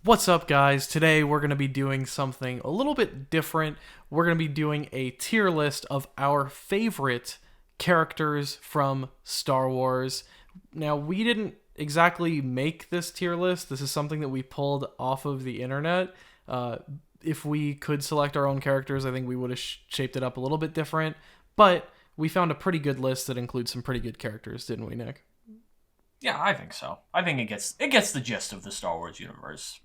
What's up, guys? Today we're going to be doing something a little bit different. We're going to be doing a tier list of our favorite characters from Star Wars. Now, we didn't exactly make this tier list. This is something that we pulled off of the internet. If we could select our own characters, I think we would have shaped it up a little bit different. But we found a pretty good list that includes some pretty good characters, didn't we, Nick? Yeah, I think so. I think it gets the gist of the Star Wars universe.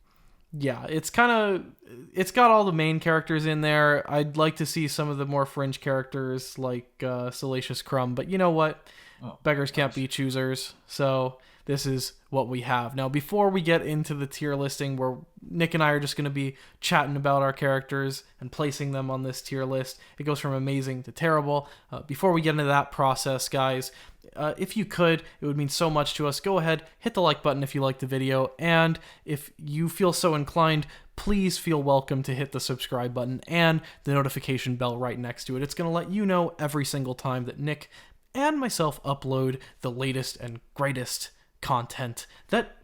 Yeah, it's got all the main characters in there. I'd like to see some of the more fringe characters like Salacious Crumb, but you know what? Beggars can't be choosers, so this is what we have. Now, before we get into the tier listing, where Nick and I are just going to be chatting about our characters and placing them on this tier list, it goes from amazing to terrible. Before we get into that process, guys, if you could, it would mean so much to us. Go ahead, hit the like button if you like the video, and if you feel so inclined, please feel welcome to hit the subscribe button and the notification bell right next to it. It's going to let you know every single time that Nick and myself upload the latest and greatest content that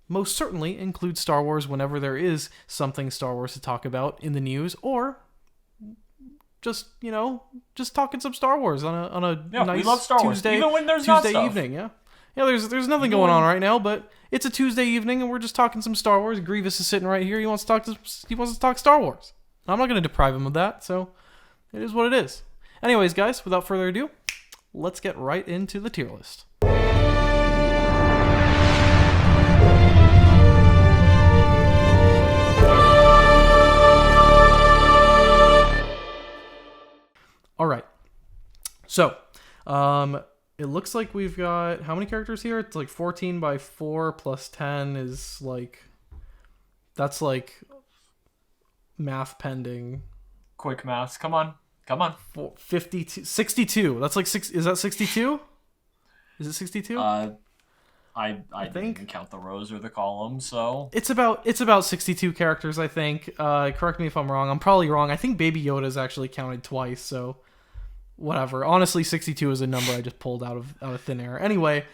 most certainly includes Star Wars whenever there is something Star Wars to talk about in the news, or just talking some Star Wars on a nice we love Star Tuesday, Wars, even when there's Tuesday not stuff. evening. Yeah, there's nothing going on right now, but it's a Tuesday evening and we're just talking some Star Wars. Grievous is sitting right here. He wants to talk Star Wars. I'm not going to deprive him of that, so it is what it is. Anyways, guys, without further ado, let's get right into the tier list. All right. So, it looks like we've got how many characters here? It's like 14 by 4 plus 10 is like, that's like math pending. Quick maths. Come on. 52, 62. That's like six. Is that 62? Is it 62? I didn't even count the rows or the columns, so it's about 62 characters, I think. Correct me if I'm wrong. I'm probably wrong. I think Baby Yoda is actually counted twice, so whatever. Honestly, 62 is a number I just pulled out of thin air. Anyway,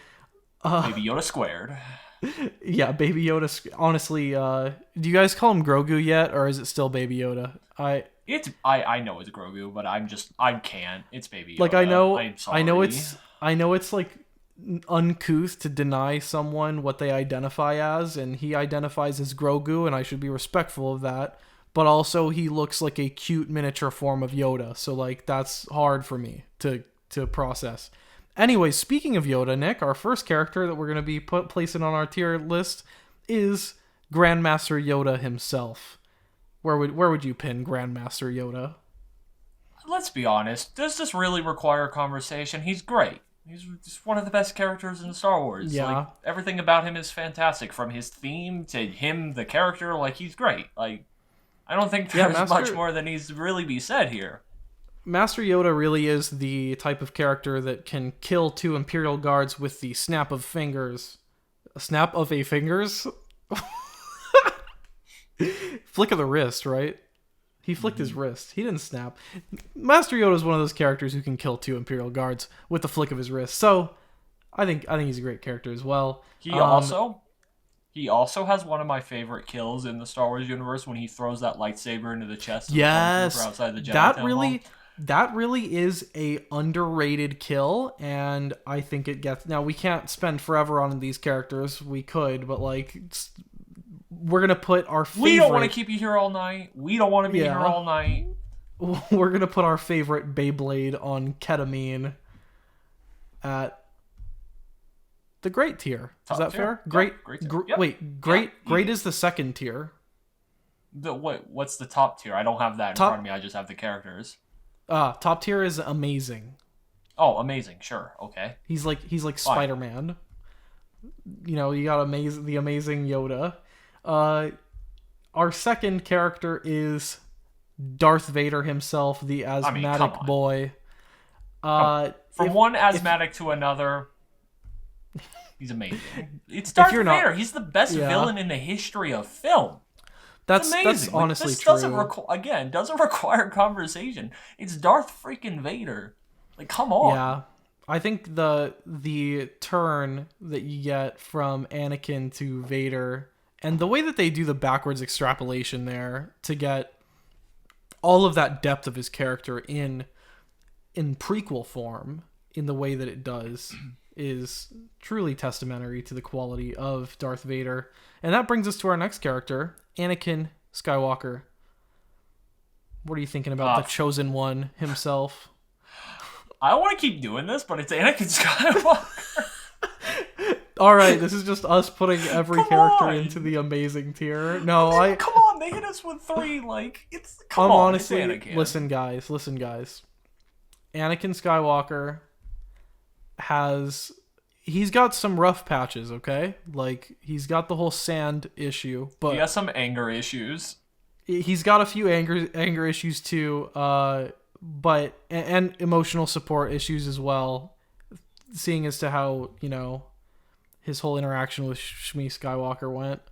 Baby Yoda squared. Yeah, Baby Yoda. Honestly, do you guys call him Grogu yet, or is it still Baby Yoda? I know it's Grogu, but I can't. It's Baby Yoda. Like I know it's like uncouth to deny someone what they identify as, and he identifies as Grogu, and I should be respectful of that. But also, he looks like a cute miniature form of Yoda, so like that's hard for me to process. Anyways, speaking of Yoda, Nick, our first character that we're gonna be placing on our tier list is Grandmaster Yoda himself. Where would you pin Grandmaster Yoda? Let's be honest. Does this really require a conversation? He's great. He's just one of the best characters in Star Wars. Yeah. Like, everything about him is fantastic. From his theme to him, the character, like, he's great. Like, I don't think there's much more that needs to really be said here. Master Yoda really is the type of character that can kill 2 Imperial guards with the snap of fingers. A snap of a fingers? Flick of the wrist, right? He flicked his wrist. He didn't snap. Master Yoda is one of those characters who can kill 2 Imperial guards with the flick of his wrist. So, I think he's a great character as well. He also has one of my favorite kills in the Star Wars universe when he throws that lightsaber into the chest of the Stormtrooper outside the Jedi Temple. That really is a underrated kill, and I think it gets... Now, we can't spend forever on these characters. We could, but like... We're going to put our favorite... We don't want to keep you here all night. We don't want to be here all night. We're going to put our favorite Beyblade on Ketamine at the great tier. Is that fair? Great. Great is the second tier. What's the top tier? I don't have that in front of me. I just have the characters. Top tier is amazing. Oh, amazing. Sure. Okay. He's like Spider-Man. You know, you got the amazing Yoda. Our second character is Darth Vader himself, the asthmatic boy. From one asthmatic to another, he's amazing. It's Darth Vader. He's the best villain in the history of film. That's honestly this true. Doesn't require conversation. It's Darth freaking Vader. Like, come on. Yeah. I think the turn that you get from Anakin to Vader And the way that they do the backwards extrapolation there to get all of that depth of his character in prequel form in the way that it does is truly testamentary to the quality of Darth Vader. And that brings us to our next character, Anakin Skywalker. What are you thinking about the chosen one himself? I don't want to keep doing this, but it's Anakin Skywalker. All right, this is just us putting every character into the amazing tier. No, come on, they hit us with 3. Like, it's come on, honestly, it's Anakin. listen, guys. Anakin Skywalker he's got some rough patches. Okay, like he's got the whole sand issue, but he has some anger issues. He's got a few anger issues too, but and emotional support issues as well. Seeing as to how his whole interaction with Shmi Skywalker went.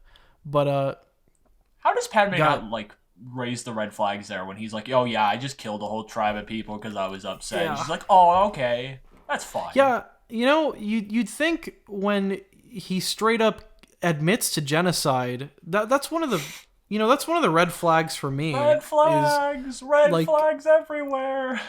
But how does Padme not raise the red flags there when he's like, oh yeah, I just killed a whole tribe of people because I was upset. Yeah. She's like, oh, okay, that's fine. Yeah, you'd think when he straight up admits to genocide, that's one of the red flags for me. Red flags everywhere.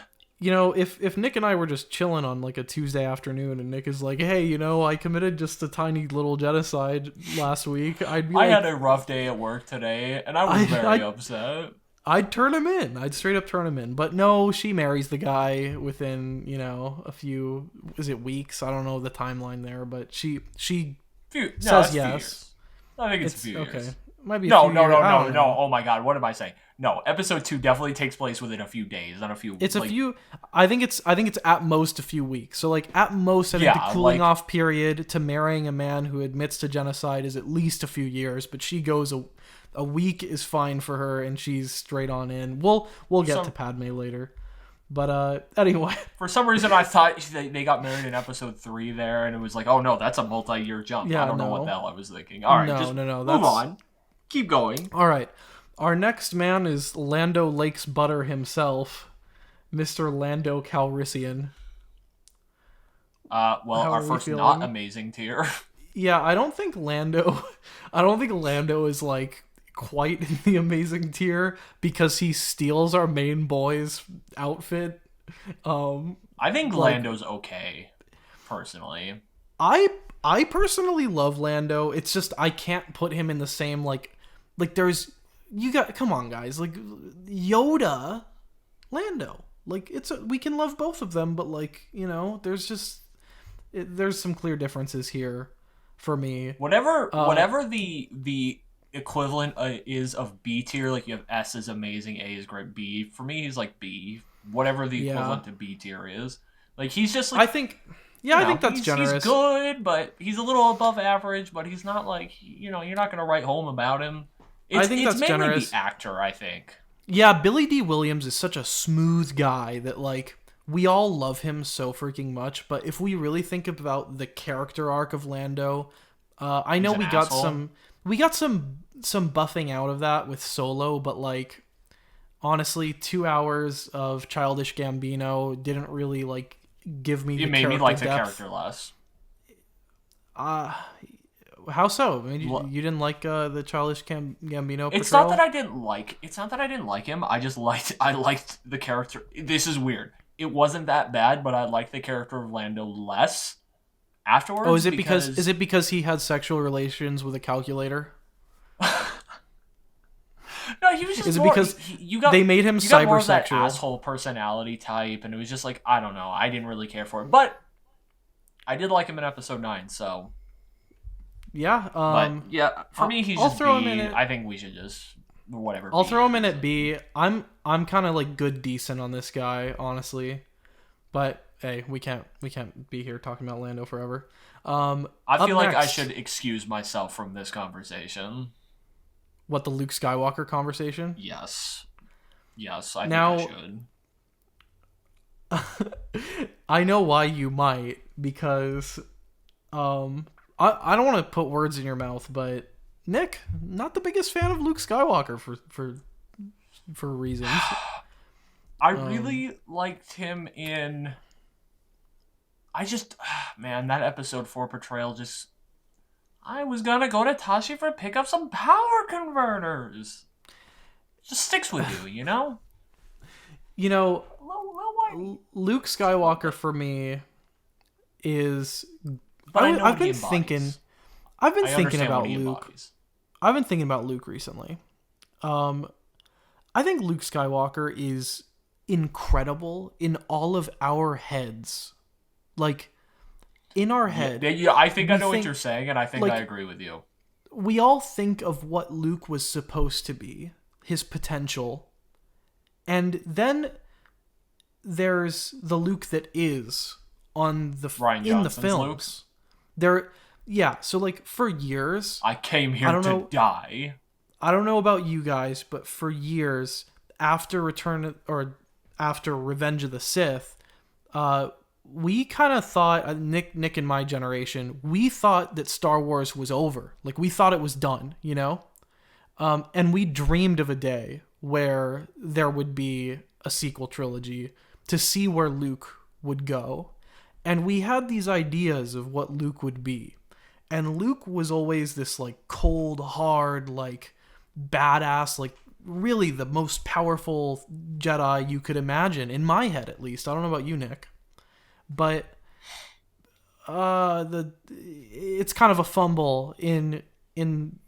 If Nick and I were just chilling on like a Tuesday afternoon and Nick is like, hey, I committed just a tiny little genocide last week, I'd be like, I had a rough day at work today and I was very upset. I'd turn him in. I'd straight up turn him in. But no, she marries the guy within, a few, weeks? I don't know the timeline there, but she says yes. I think it's a few years. Okay. Might be no. Oh my god, what am I saying? No, episode 2 definitely takes place within a few days, not a few. It's a few. I think it's at most a few weeks. So like at most, I think the cooling off period to marrying a man who admits to genocide is at least a few years. But she goes a week is fine for her, and she's straight on in. We'll get to Padme later. But anyway, for some reason I thought they got married in episode 3 there, and it was like, oh no, that's a multi-year jump. Yeah, I don't know what the hell I was thinking. All right, no. Move on. Keep going. All right. Our next man is Lando-Lakes Butter himself, Mr. Lando Calrissian. Our first not amazing tier. Yeah, I don't think Lando is like quite in the amazing tier because he steals our main boy's outfit. I think Lando's okay, personally. I personally love Lando. It's just I can't put him in the same like there's come on guys, like Yoda, Lando. Like we can love both of them, but there's some clear differences here for me. Whatever the equivalent is of B tier, like you have S is amazing, A is great, B for me he's like B. Whatever the equivalent to B tier is, like he's just like I think that's generous. He's good, but he's a little above average. But he's not like you're not gonna write home about him. I think that's mainly generous. The actor, I think. Yeah, Billy D. Williams is such a smooth guy that we all love him so freaking much. But if we really think about the character arc of Lando, I know we got some buffing out of that with Solo, but honestly, 2 hours of childish Gambino didn't really give me. It made me like the character less. How so? I mean, you didn't like the childish Gambino portrayal? It's not that I didn't like him. I liked the character. This is weird. It wasn't that bad, but I liked the character of Lando less afterwards. Oh, is it because he had sexual relations with a calculator? No, he was just. Is it because they made him cybersexual? More of that asshole personality type, and it was just like I don't know. I didn't really care for it, but I did like him in episode 9. So. Yeah, for me, he's just B. I think we should just whatever. I'll throw him in at B. I'm kind of good decent on this guy, honestly, but hey, we can't be here talking about Lando forever. I feel like I should excuse myself from this conversation. What, the Luke Skywalker conversation? Yes, I think I should. I know why you might, because I don't want to put words in your mouth, but Nick, not the biggest fan of Luke Skywalker for reasons. I really liked him in. That episode 4 portrayal just. I was gonna go to Tashi for pick up some power converters. Just sticks with you, you know? You know, Luke Skywalker for me is... I've been thinking about Luke. I've been thinking about Luke recently. I think Luke Skywalker is incredible in all of our heads. Like, in our head. Yeah, I think I know what you're saying, and I think I agree with you. We all think of what Luke was supposed to be, his potential. And then there's the Luke that is in the films. Luke? So like for years, I came here to die. I don't know about you guys, but for years after Revenge of the Sith, we kind of thought, Nick and my generation, we thought that Star Wars was over. Like, we thought it was done, you know? And we dreamed of a day where there would be a sequel trilogy to see where Luke would go. And we had these ideas of what Luke would be. And Luke was always this, like, cold, hard, like, badass, like, really the most powerful Jedi you could imagine, in my head at least. I don't know about you, Nick. But it's kind of a fumble in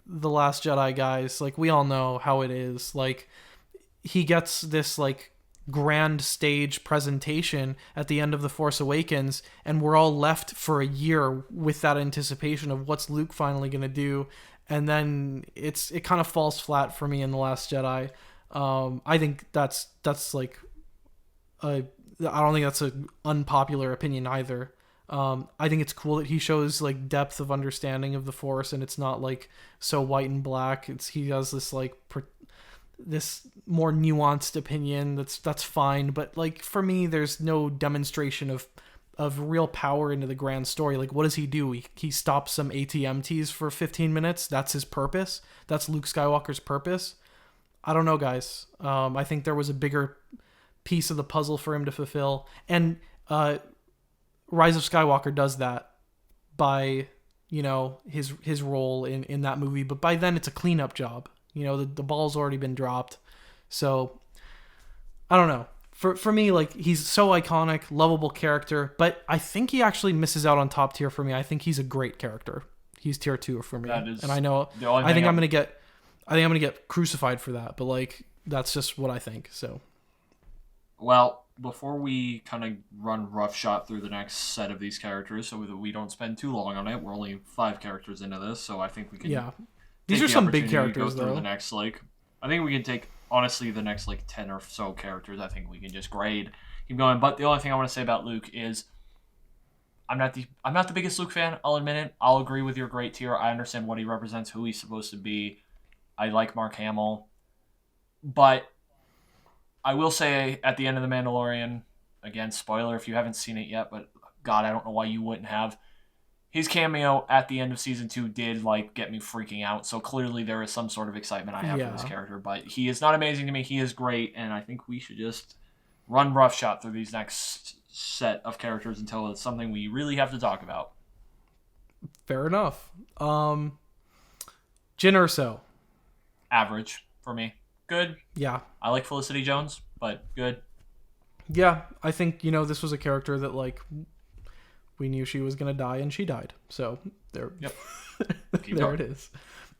The Last Jedi, guys. Like, we all know how it is. Like, he gets this, like, grand stage presentation at the end of The Force Awakens, and we're all left for a year with that anticipation of what's Luke finally going to do. And then it kind of falls flat for me in The Last Jedi. I think that's like I don't think that's an unpopular opinion either. I think it's cool that he shows like depth of understanding of the Force, and it's not like so white and black. He has this like this more nuanced opinion. That's fine, but like for me, there's no demonstration of real power into the grand story. Like, what does he do? He stops some ATMTs for 15 minutes. That's his purpose. That's Luke Skywalker's purpose. I don't know, guys. I think there was a bigger piece of the puzzle for him to fulfill, and Rise of Skywalker does that by, you know, his role in that movie. But by then, it's a cleanup job. You know, the ball's already been dropped. So I don't know. For me, like, he's so iconic, lovable character, but I think he actually misses out on top tier for me. I think he's a great character. He's tier 2 for me. And I know I think I'm gonna get crucified for that, but like that's just what I think. So, well, before we kind of run roughshod through the next set of these characters, so that we don't spend too long on it, we're only 5 characters into this, so I think we can. Yeah, these are some big characters though. The next I think we can take. Honestly, the next 10 or so characters, I think we can just grade, keep going. But the only thing I want to say about Luke is, I'm not the biggest Luke fan. I'll admit it. I'll agree with your great tier. I understand what he represents, who he's supposed to be. I like Mark Hamill, but I will say at the end of The Mandalorian, again, spoiler if you haven't seen it yet, but God, I don't know why you wouldn't have. His cameo at the end of season 2 did get me freaking out. So clearly there is some sort of excitement I have for this character. But he is not amazing to me. He is great, and I think we should just run roughshod through these next set of characters until it's something we really have to talk about. Fair enough. Jyn Erso. Average for me. Good. Yeah. I like Felicity Jones, but good. Yeah, I think this was a character that we knew she was going to die, and she died. So there, yep. There it is.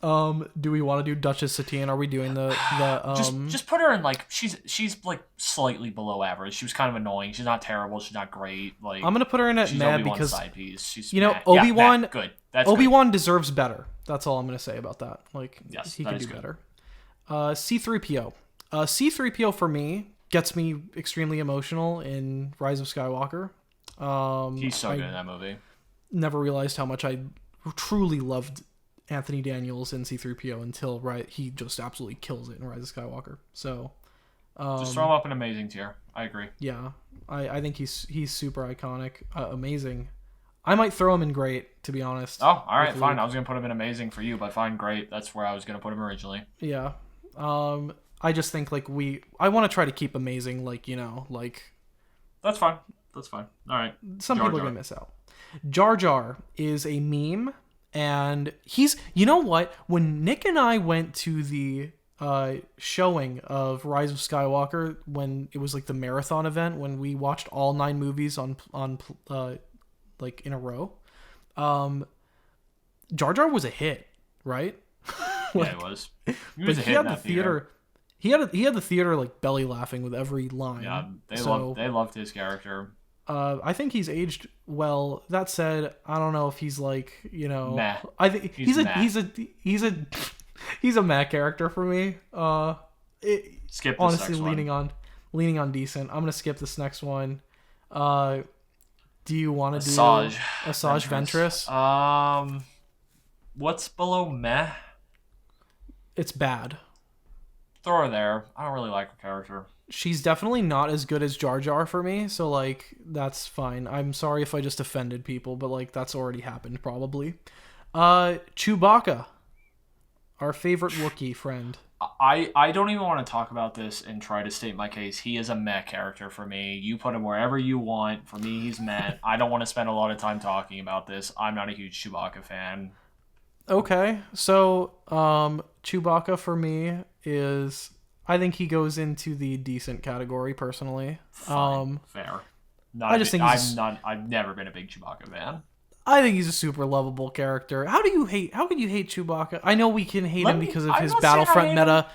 Do we want to do Duchess Satine? Are we doing the just put her in she's slightly below average. She was kind of annoying. She's not terrible. She's not great. I'm gonna put her in at mad Obi-Wan's because side piece. She's Obi-Wan. Good. That's Obi-Wan deserves better. That's all I'm gonna say about that. Yes, he can do better. C-3PO. C-3PO for me gets me extremely emotional in Rise of Skywalker. He's so good in that movie. Never realized how much I truly loved Anthony Daniels in C-3PO until he just absolutely kills it in Rise of Skywalker. So just throw him up an amazing tier. I agree. Yeah, I think he's super iconic, amazing. I might throw him in great, to be honest. Oh, all right, fine. I was gonna put him in amazing for you, but fine, great. That's where I was gonna put him originally. Yeah. I just think I want to try to keep amazing, That's fine. That's fine. All right. Some people are going to miss out. Jar Jar is a meme, And he's, you know what? When Nick and I went to the showing of Rise of Skywalker, when it was like the marathon event, when we watched all 9 movies on like in a row, Jar Jar was a hit, right? Yeah, it was. He was a hit in that theater. He had the theater like belly laughing with every line. Yeah, they loved his character. I think he's aged well. That said, I don't know if he's like, you know, meh. I think he's a meh character for me. Skip this honestly, next one. leaning on decent. I'm gonna skip this next one. Do you want to do Asajj Ventress? What's below meh? It's bad. Throw her there. I don't really like her character. She's definitely not as good as Jar Jar for me, so like that's fine. I'm sorry if I just offended people, but like that's already happened probably. Chewbacca, our favorite Wookiee friend. I don't even want to talk about this and try to state my case. He is a meh character for me. You put him wherever you want. For me, he's meh. I don't want to spend a lot of time talking about this. I'm not a huge Chewbacca fan. Okay, so Chewbacca for me is, I think he goes into the decent category personally. Fine, fair. I've never been a big Chewbacca fan. I think he's a super lovable character. How could you hate Chewbacca? I know we can hate him because of his Battlefront meta.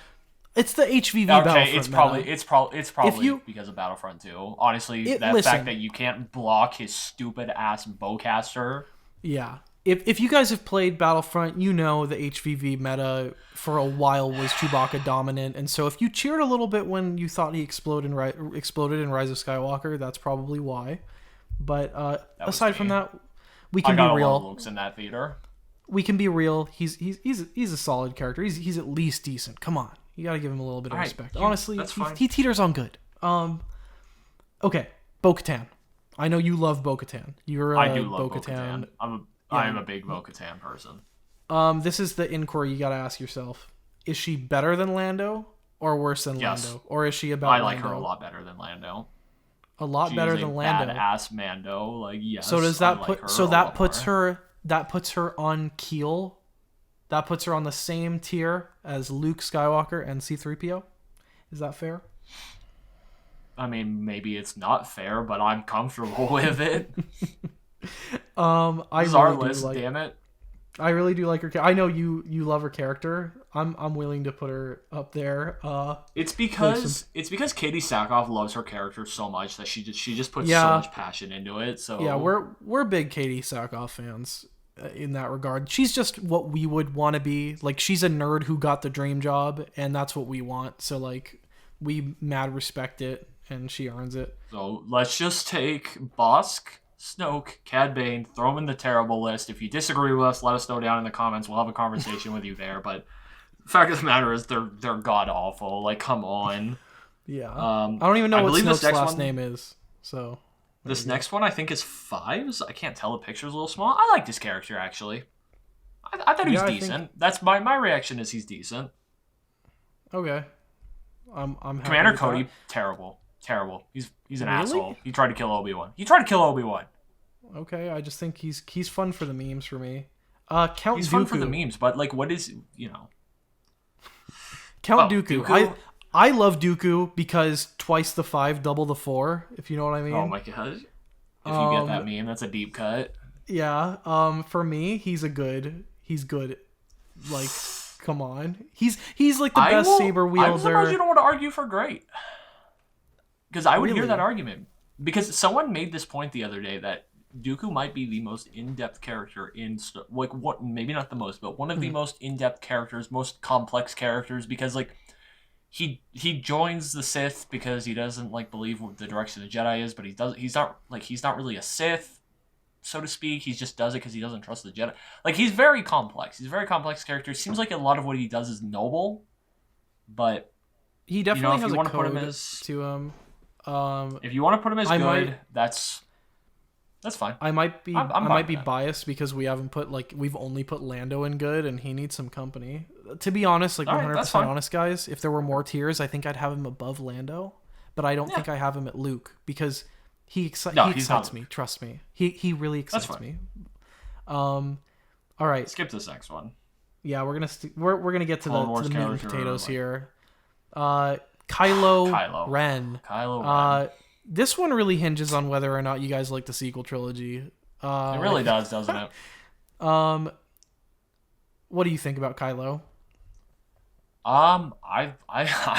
It's the HVV Battlefront meta. It's probably because of Battlefront 2. Honestly, fact that you can't block his stupid ass bowcaster. Yeah. If you guys have played Battlefront, you know the HVV meta for a while was Chewbacca dominant, and so if you cheered a little bit when you thought he exploded in Rise of Skywalker, that's probably why. But aside from that, we can be real. I got a lot of looks in that theater. We can be real. He's a solid character. He's at least decent. Come on, you got to give him a little bit of respect. Honestly, he teeters on good. Okay, Bo-Katan. I know you love Bo-Katan. I do love Bo-Katan. I am a big Bo-Katan person. This is the inquiry you got to ask yourself. Is she better than Lando or worse than Lando? Or is she about Lando? I like her a lot better than Lando. A lot better than Lando. Badass Mando, like yes. So does that puts her on keel? That puts her on the same tier as Luke Skywalker and C-3PO? Is that fair? I mean, maybe it's not fair, but I'm comfortable with it. Damn it. I really do like her. I know you love her character. I'm willing to put her up there. It's because Katie Sackhoff loves her character so much that she just puts so much passion into it. So yeah, we're big Katie Sackhoff fans in that regard. She's just what we would want to be. Like, she's a nerd who got the dream job, and that's what we want. So like, we mad respect it, and she earns it. So let's just take Bosk, Snoke, Cad Bane, throw them in the terrible list. If you disagree with us, let us know down in the comments. We'll have a conversation with you there. But the fact of the matter is, they're god awful. Like, come on. Yeah. I don't even know what Snoke's last name is. So this next one I think is Fives. I can't tell. The picture's a little small. I like this character actually. I thought he was decent. That's my reaction is he's decent. Okay. I'm happy Commander Cody, that. Terrible. He's an asshole. He tried to kill Obi-Wan. Okay, I just think he's fun for the memes for me. Count Dooku. Fun for the memes, but like, what is Count Dooku. I love Dooku because twice the 5, double the 4. If you know what I mean. Oh my god! If you get that meme, that's a deep cut. Yeah. For me, he's good. Like, come on. He's like the best saber wielder. I'm surprised you don't want to argue for great. Because I would hear that argument. Because someone made this point the other day that Dooku might be the most in-depth character in what maybe not the most, but one of the most in-depth characters, most complex characters, because like he joins the Sith because he doesn't like believe what the direction of the Jedi is, but he's not really a Sith, so to speak. He just does it because he doesn't trust the Jedi. Like, he's very complex. He's a very complex character. It seems like a lot of what he does is noble, but he definitely has a code to him. If you want to put him as good, that's fine. I might be biased because we've only put Lando in good, and he needs some company. To be honest, like 100% honest, guys, if there were more tiers, I think I'd have him above Lando, but I don't think I have him at Luke because he excites me. Trust me, he really excites me. All right. Skip this next one. Yeah, we're gonna get to Clone the Wars meat and character, potatoes like- here. Kylo Ren. Kylo Ren. This one really hinges on whether or not you guys like the sequel trilogy. It really does, doesn't it? What do you think about Kylo? I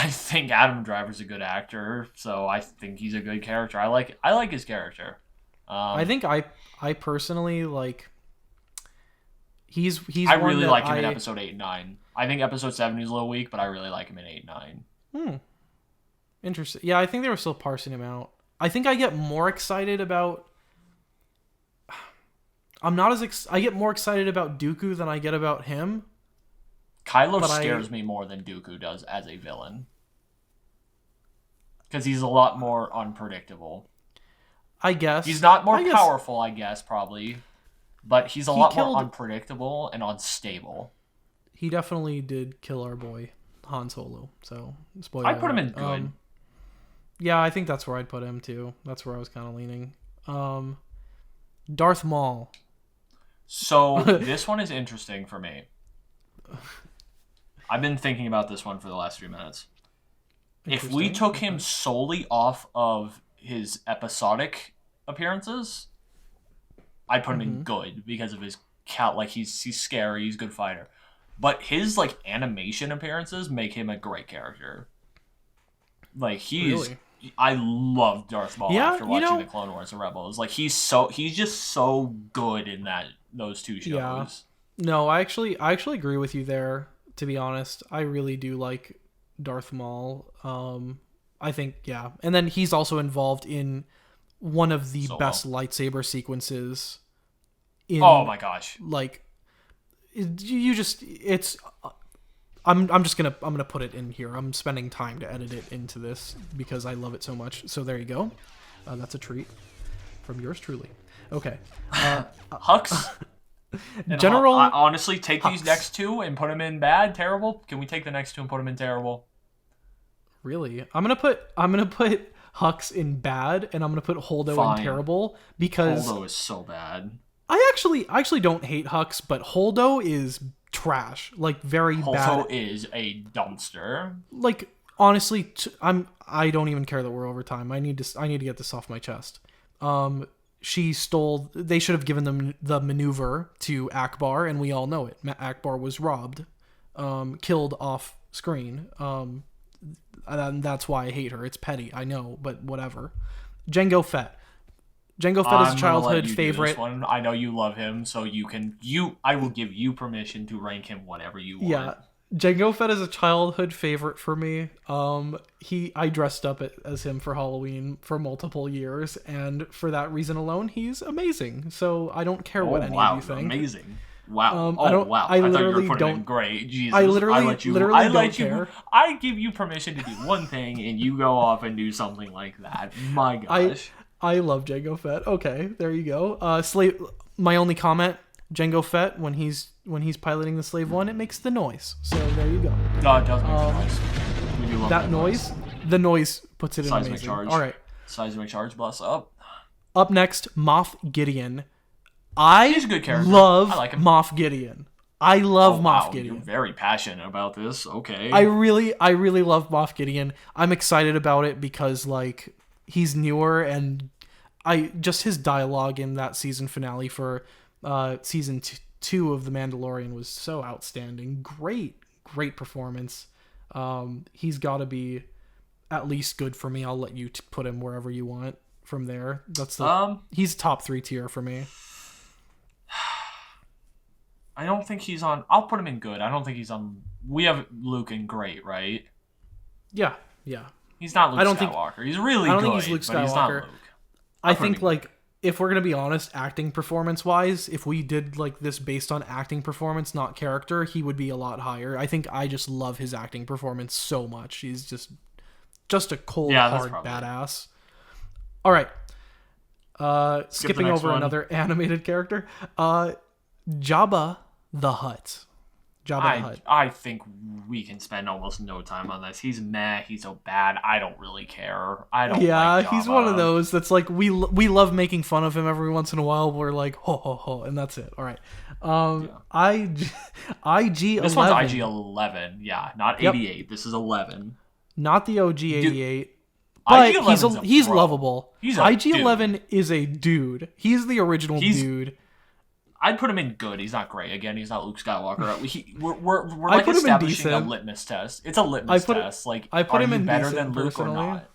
think Adam Driver's a good actor, so I think he's a good character. I like his character. I think I personally like. He's I one really that like him in episode 8 and 9. I think episode 7 is a little weak, but I really like him in 8 and 9. Interesting. Yeah, I think they were still parsing him out. I think I get more excited about. I get more excited about Dooku than I get about him. Kylo scares me more than Dooku does as a villain. Because he's a lot more unpredictable. I guess. He's not more powerful, I guess, probably. But he's a lot more unpredictable and unstable. He definitely did kill our boy, Han Solo. So, spoiler. I'd put him in good. Yeah, I think that's where I'd put him, too. That's where I was kind of leaning. Darth Maul. So, this one is interesting for me. I've been thinking about this one for the last few minutes. If we took him solely off of his episodic appearances, I'd put him in good because of his he's scary, he's a good fighter. But his animation appearances make him a great character. Really? I love Darth Maul after watching the Clone Wars and Rebels. He's just so good in those two shows. Yeah. No, I actually agree with you there, to be honest. I really do like Darth Maul. I think, yeah. And then he's also involved in one of the best lightsaber sequences oh my gosh. I'm gonna put it in here. I'm spending time to edit it into this because I love it so much. So there you go. That's a treat from yours truly. Okay. Hux General. Honestly, take Hux. These next two and put them in bad, terrible. Can we take the next two and put them in terrible? Really? I'm gonna put Hux in bad, and I'm gonna put Holdo in terrible because Holdo is so bad. I actually don't hate Hux, but Holdo is trash. Very bad. Holdo is a dumpster. Honestly, I don't even care that we're over time. I need to get this off my chest. She stole. They should have given them the maneuver to Akbar, and we all know it. Akbar was robbed, killed off screen. And that's why I hate her. It's petty, I know, but whatever. Jango Fett. Jango Fett is a childhood favorite. I know you love him, so I will give you permission to rank him whatever you want. Yeah. Jango Fett is a childhood favorite for me. I dressed up as him for Halloween for multiple years, and for that reason alone, he's amazing. So I don't care what any of you think. Amazing. Wow. Wow. I thought you were literally putting him great. Jesus. I literally don't care. I give you permission to do one thing, and you go off and do something like that. My gosh. I love Jango Fett. Okay, there you go. My only comment: Jango Fett when he's piloting the Slave One, it makes the noise. So there you go. No, it does make the noise. We do love that noise. The noise puts it in amazing. Charge. All right. Seismic charge. Bless up. Up next, Moth Gideon. He's a good character. I like him. Moth Gideon. I love Moth Gideon. You're very passionate about this. Okay. I really love Moth Gideon. I'm excited about it because he's newer, and just his dialogue in that season finale for season 2 of The Mandalorian was so outstanding. Great performance. He's got to be at least good for me. I'll let you put him wherever you want from there. He's top 3 tier for me. I don't think he's on. I'll put him in good. I don't think he's on. We have Luke in great, right? Yeah. He's not Luke Skywalker. He's really good. I don't think he's Luke Skywalker. But he's not Luke. I think if we're gonna be honest, acting performance wise, if we did this based on acting performance, not character, he would be a lot higher. I think I just love his acting performance so much. He's just a cold, hard badass. All right. Skipping over another animated character. Jabba the Hutt. Jabba the Hutt. I think we can spend almost no time on this. He's meh. He's so bad. I don't really care. I don't. Yeah, like he's Jabba. one of those that's like we love making fun of him every once in a while. We're like ho ho ho, and that's it. All right. IG 11. This one's IG 11. Yeah, not 88. Yep. This is 11. Not the OG 88. But he's lovable. IG 11 is a dude. He's the original dude. I'd put him in good. He's not great. Again, he's not Luke Skywalker. We're like establishing a litmus test. It's a litmus test. Like, I put him in better than Luke personally. Or not?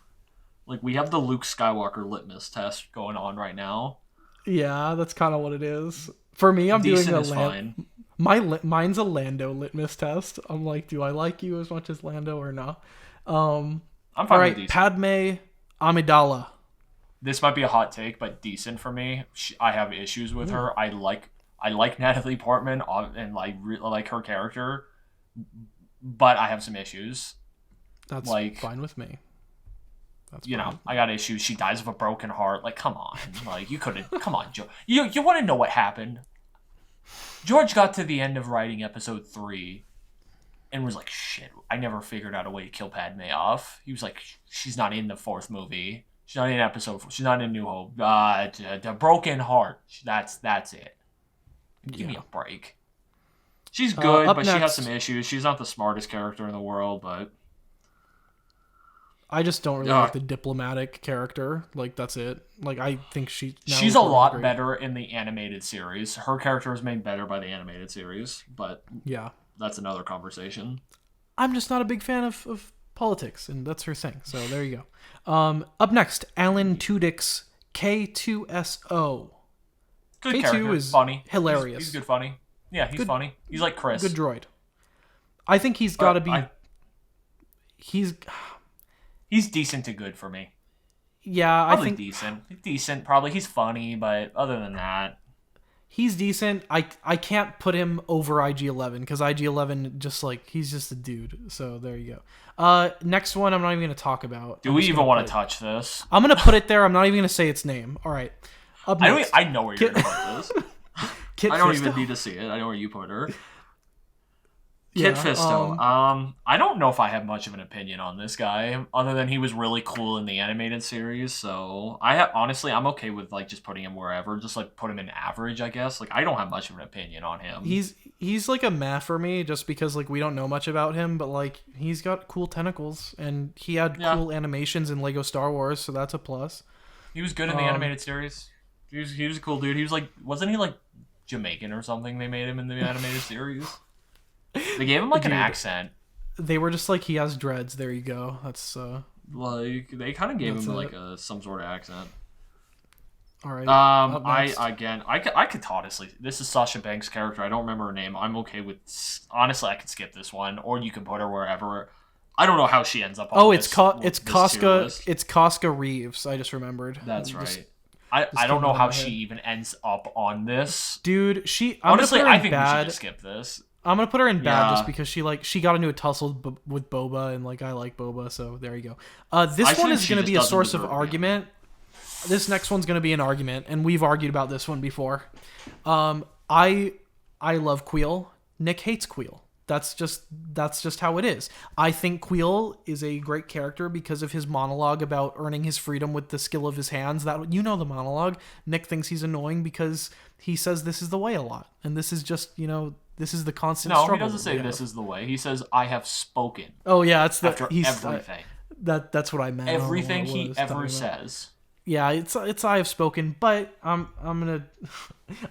Like, we have the Luke Skywalker litmus test going on right now. Yeah, that's kind of what it is. For me, I'm doing a fine. Mine's a Lando litmus test. I'm like, do I like you as much as Lando or no? I'm fine. All right, with Padme Amidala. This might be a hot take, but decent for me. I have issues with her. I like Natalie Portman and like her character, but I have some issues. That's fine with me. That's I got issues. She dies of a broken heart. Like, come on. Like, you couldn't. Come on, George. You want to know what happened? George got to the end of writing episode 3 and was like, shit, I never figured out a way to kill Padme off. He was like, she's not in the 4th movie. She's not in episode 4. She's not in New Hope. The broken heart. That's it. Give me a break. She's good, but she has some issues. She's not the smartest character in the world, but I just don't really like the diplomatic character. Like, that's it. Like, I think she's a lot better in the animated series. Her character is made better by the animated series, but yeah, that's another conversation. I'm just not a big fan of politics, and that's her thing. So there you go. Up next, Alan Tudyk's K2SO. Good K2 character. is funny. Hilarious. He's good funny. Yeah, he's funny. He's like Chris. Good droid. I think he's got to be... He's decent to good for me. Yeah, probably I think... Decent, probably. He's funny, but other than that... He's decent. I can't put him over IG-11, because IG-11 just like... He's just a dude. So there you go. Next one I'm not even going to talk about. Do we even want to touch this? I'm going to put it there. I'm not even going to say its name. All right. I know where you're going to put this. I don't even need to see it. I know where you put her. Kit Fisto. I don't know if I have much of an opinion on this guy, other than he was really cool in the animated series. So honestly, I'm okay with like just putting him wherever, just like put him in average, I guess. Like, I don't have much of an opinion on him. He's like a meh for me, just because like we don't know much about him, but like he's got cool tentacles and he had cool animations in Lego Star Wars, so that's a plus. He was good in the animated series. He was a cool dude. He was like, wasn't he like Jamaican or something? They made him in the animated series. They gave him like an accent. They were just like, he has dreads. There you go. That's like they kind of gave him like some sort of accent. All right. I could honestly. This is Sasha Banks' character. I don't remember her name. I'm okay with. Honestly, I could skip this one, or you can put her wherever. I don't know how she ends up on it's Casca. It's Casca Reeves. I just remembered. That's right. I don't know how she even ends up on this. Dude, honestly, I think we should just skip this. I'm gonna put her in bad just because she got into a tussle with Boba, and like I like Boba, so there you go. This one is gonna be a source of argument. This next one's gonna be an argument, and we've argued about this one before. I love Queel. Nick hates Queel. That's just how it is. I think Queel is a great character because of his monologue about earning his freedom with the skill of his hands. That the monologue. Nick thinks he's annoying because he says this is the way a lot, and this is just this is the constant struggle. No, he doesn't say this is the way. He says I have spoken. Oh yeah, it's after everything. That's what I meant. Everything he ever says. Yeah, it's I have spoken, but I'm gonna.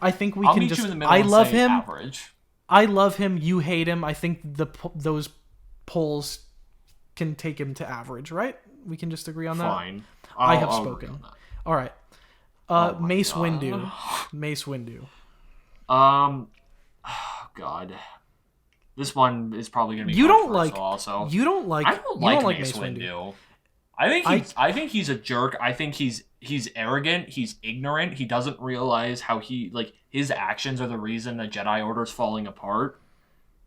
I think we I'll can meet just. You in the middle I love say him. Average. I love him. You hate him. I think those polls can take him to average, right? We can just agree on that. Fine. I have spoken. All right. Mace Windu. Mace Windu. Oh God. This one is probably gonna be you don't like. Also, you don't like. I don't like Mace Windu. I think he's a jerk. I think he's arrogant. He's ignorant. He doesn't realize how his actions are the reason the Jedi Order is falling apart.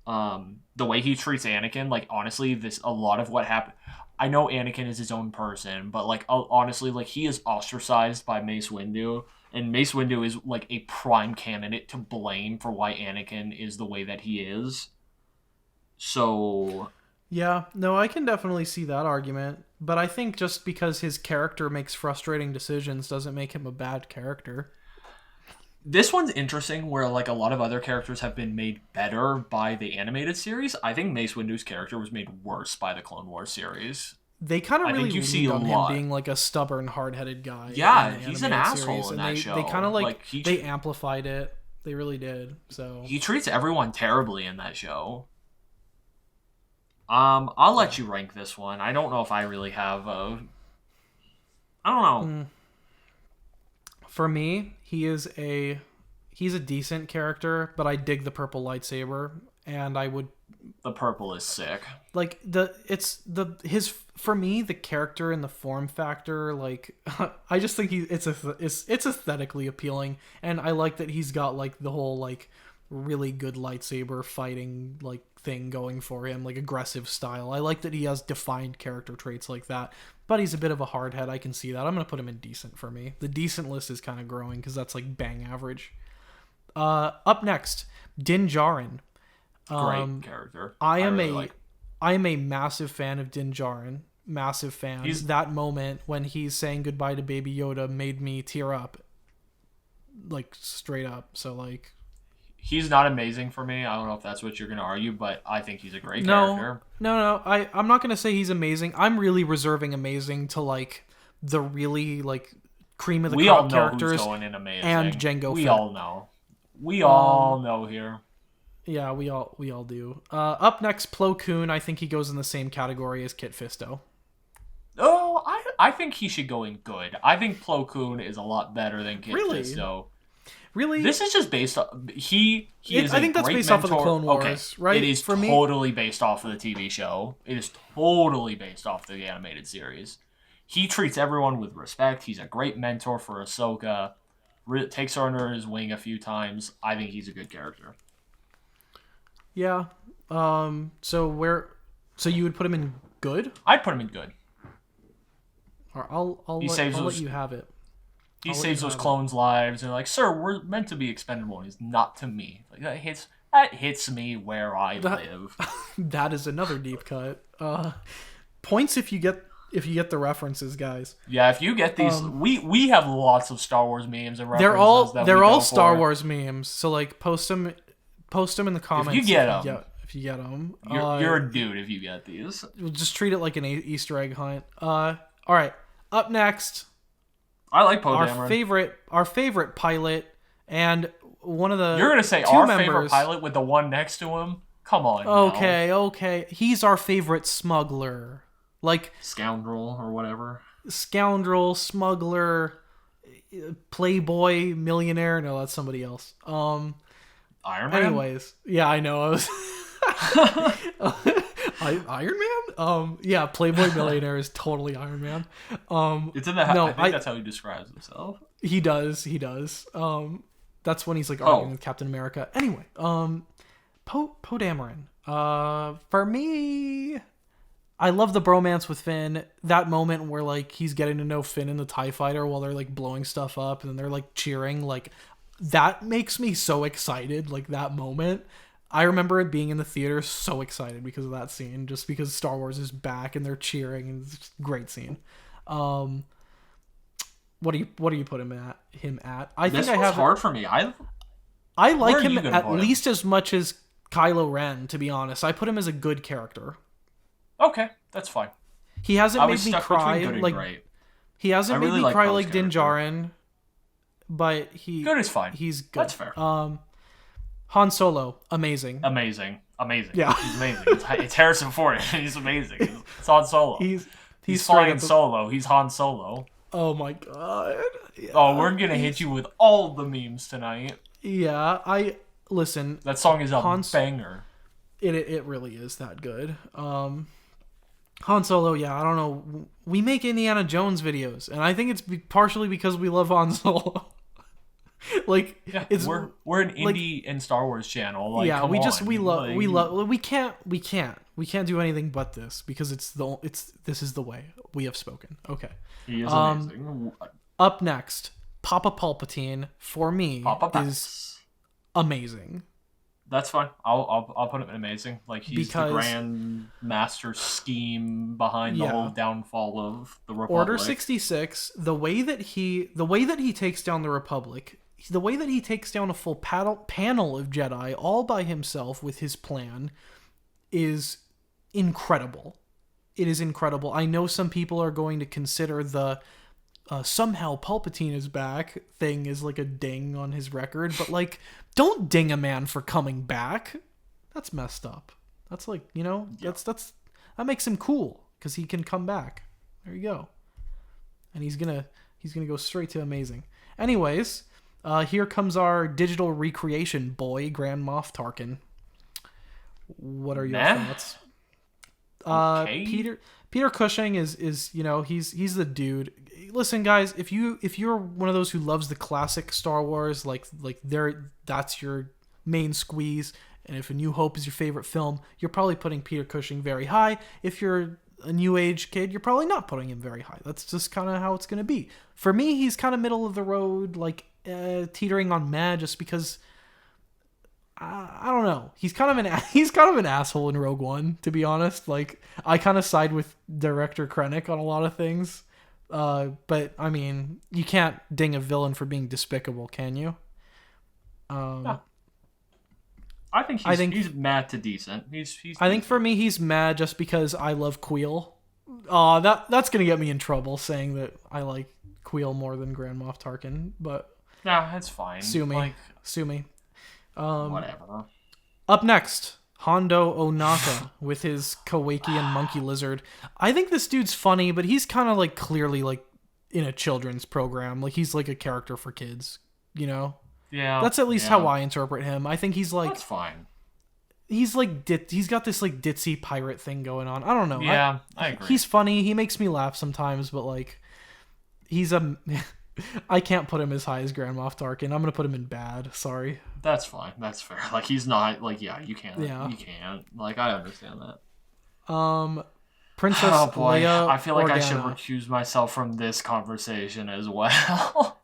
The way he treats Anakin, like honestly, a lot of what happened. I know Anakin is his own person, but like honestly, like he is ostracized by Mace Windu, and Mace Windu is like a prime candidate to blame for why Anakin is the way that he is. So Yeah, no, I can definitely see that argument. But I think just because his character makes frustrating decisions doesn't make him a bad character. this one's interesting where like a lot of other characters have been made better by the animated series. I think Mace Windu's character was made worse by the Clone Wars series. They kind of really leaned on him lot. being like a stubborn, hard-headed guy. Yeah, he's an asshole series, in that show. They kind of they amplified it. They really did. So he treats everyone terribly in that show. I'll let you rank this one. I don't know if I really have a... I don't know. For me, he's a decent character, but I dig the purple lightsaber, and I would... The purple is sick. Like, for me, the character and the form factor, like, I just think it's aesthetically appealing, and I like that he's got, like, the whole, like, really good lightsaber fighting, like, thing going for him, like, aggressive style. I like that he has defined character traits like that, but he's a bit of a hardhead. I can see that. I'm going to put him in decent for me. The decent list is kind of growing, because that's, like, bang average. Up next, Din Djarin. Great character. I am a massive fan of Din Djarin. Massive fan. That moment when he's saying goodbye to Baby Yoda made me tear up. Like, straight up. So, like... He's not amazing for me. I don't know if that's what you're going to argue, but I think he's a great character. No. I'm not going to say he's amazing. I'm really reserving amazing to, like, the really, like, cream of the crop characters. We all know who's going in amazing. And Jango Fett. We all know. We all know here. Yeah, we all do. Up next, Plo Kun. I think he goes in the same category as Kit Fisto. Oh, I think he should go in good. I think Plo Kun is a lot better than Kit Fisto. Really? This is just based on... I think that's based off of the Clone Wars, right? It is totally based off of the TV show. It is totally based off the animated series. He treats everyone with respect. He's a great mentor for Ahsoka. Takes her under his wing a few times. I think he's a good character. Yeah. So you would put him in good? I'd put him in good. I'll let you have it. He saves those clones' lives, and like, sir, we're meant to be expendable. He's not to me. Like that hits me where I live. That is another deep cut. Points if you get the references, guys. Yeah, if you get these, we have lots of Star Wars memes and references. They're all Star Wars memes. So like, post them in the comments. If you get them. If you get them, you're a dude. If you get these, we'll just treat it like an Easter egg hunt. All right. Up next. I like Poe Dameron. Our favorite pilot, and one of the You're gonna say our favorite pilot with the one next to him? Come on. Okay. He's our favorite smuggler, like scoundrel or whatever. Scoundrel, smuggler, playboy, millionaire. No, that's somebody else. Iron Man. Anyways, yeah, I know. I was Iron Man? Yeah, Playboy Millionaire is totally Iron Man. It's in the I think that's how he describes himself. He does. That's when he's like arguing with Captain America. Anyway, Poe Dameron. For me, I love the bromance with Finn. That moment where like he's getting to know Finn in the TIE Fighter while they're like blowing stuff up and they're like cheering, like that makes me so excited, like that moment. I remember it being in the theater so excited because of that scene, just because Star Wars is back and they're cheering, and it's just a great scene. What do you put him at? I think I have hard for me. I like him at least as much as Kylo Ren, to be honest. I put him as a good character. Okay, that's fine. He hasn't made me cry like great. He hasn't made me cry like Din Djarin, but good is fine. He's good. That's fair. Han Solo, amazing. Yeah, he's amazing. It's Harrison Ford. He's amazing. It's Han Solo. He's flying solo. He's Han Solo. Oh my god. Yeah. Oh, we're gonna hit you with all the memes tonight. Yeah, listen. That song is a banger. It really is that good. Han Solo, yeah, I don't know. We make Indiana Jones videos, and I think it's partially because we love Han Solo. Like, yeah, we're an indie and Star Wars channel. Like, yeah, we can't do anything but this because this is the way we have spoken. Okay. He is amazing. Up next, Papa Palpatine for me is amazing. That's fine. I'll put him in amazing. Like he's the grand master scheme behind the whole downfall of the Republic. Order 66. The way that he takes down the Republic, the way that he takes down a full panel of Jedi all by himself with his plan, is incredible. It is incredible. I know some people are going to consider the somehow Palpatine is back thing is like a ding on his record, but like, don't ding a man for coming back. That's messed up. That's like, that makes him cool because he can come back. There you go. And he's gonna go straight to amazing. Anyways, here comes our digital recreation boy, Grand Moff Tarkin. What are your thoughts? Okay. Peter Cushing is he's the dude. Listen, guys, if you're one of those who loves the classic Star Wars, that's your main squeeze, and if A New Hope is your favorite film, you're probably putting Peter Cushing very high. If you're a new age kid, you're probably not putting him very high. That's just kind of how it's going to be. For me, he's kind of middle of the road, teetering on meh, just because I don't know. He's kind of an asshole in Rogue One, to be honest. Like, I kind of side with director Krennic on a lot of things. But I mean, you can't ding a villain for being despicable, can you? No. I think he's mad to decent. He's I think for me he's mad just because I love Queel. That's gonna get me in trouble saying that I like Queel more than Grand Moff Tarkin, but nah, that's fine. Sue me. Whatever. Up next, Hondo Onaka with his Kowakian monkey lizard. I think this dude's funny, but he's kind of like clearly like in a children's program. Like he's like a character for kids, Yeah. That's at least how I interpret him. I think he's like... That's fine. He's like... he's got this like ditzy pirate thing going on. I don't know. Yeah, I agree. He's funny. He makes me laugh sometimes, but like... He's a... I can't put him as high as Grand Moff Tarkin. I'm going to put him in bad. Sorry. That's fine. That's fair. Like, he's not... Like, yeah, you can't. Yeah. You can't. Like, I understand that. Princess Leia I feel like Organa. I should recuse myself from this conversation as well.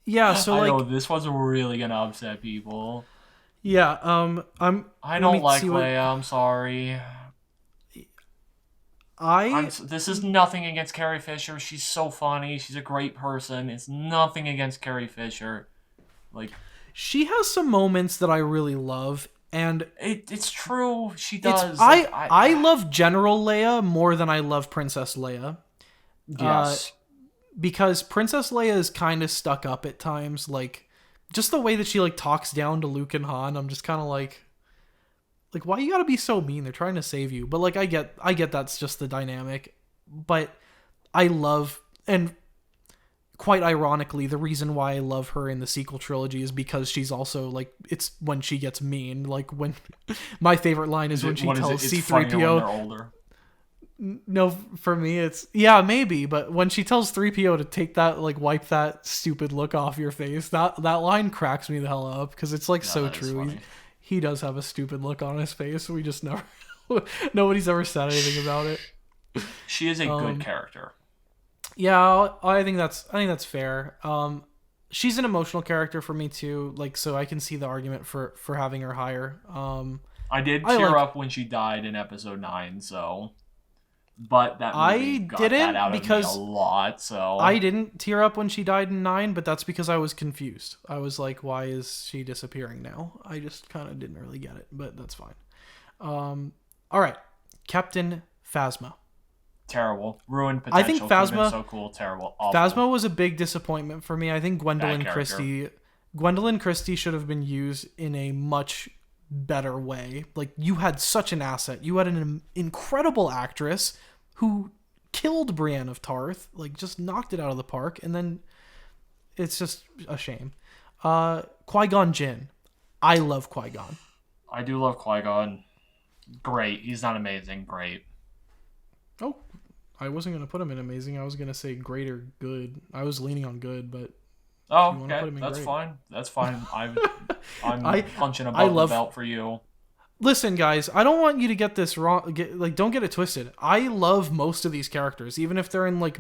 Yeah, so I like... know, this one's really going to upset people. Yeah, I don't like Leia. I'm sorry. This is nothing against Carrie Fisher. She's so funny. She's a great person. It's nothing against Carrie Fisher. Like, she has some moments that I really love, and it's true. She does. I love General Leia more than I love Princess Leia. Yes. Because Princess Leia is kind of stuck up at times. Like, just the way that she like talks down to Luke and Han, I'm just kind of like, why you gotta be so mean? They're trying to save you. But like, I get that's just the dynamic. But I love, and quite ironically, the reason why I love her in the sequel trilogy is because she's also like, it's when she gets mean. Like when my favorite line is when she tells C-3PO. No, for me it's maybe, but when she tells 3PO to take that, like, wipe that stupid look off your face, that line cracks me the hell up because it's like so true. He does have a stupid look on his face. We just never nobody's ever said anything about it. She is a good character. Yeah, I think that's fair. She's an emotional character for me too. Like, so I can see the argument for having her higher. I did tear up when she died in episode 9, so. But that movie got that out of me a lot, so... I didn't tear up when she died in 9, but that's because I was confused. I was like, why is she disappearing now? I just kind of didn't really get it, but that's fine. Alright. Captain Phasma. Terrible. Ruined potential. I think Phasma... so cool. Terrible. Awful. Phasma was a big disappointment for me. I think Gwendolyn Christie should have been used in a much better way. Like, you had such an asset. You had an incredible actress who killed Brienne of Tarth, like just knocked it out of the park, and then it's just a shame. Qui-Gon Jinn. I love Qui-Gon. I do love Qui-Gon. Great. He's not amazing. Great. Oh, I wasn't going to put him in amazing. I was going to say great or good. I was leaning on good, but... Oh, okay. That's fine. That's fine. I'm punching above the belt for you. Listen, guys, I don't want you to get this wrong. Don't get it twisted. I love most of these characters, even if they're in like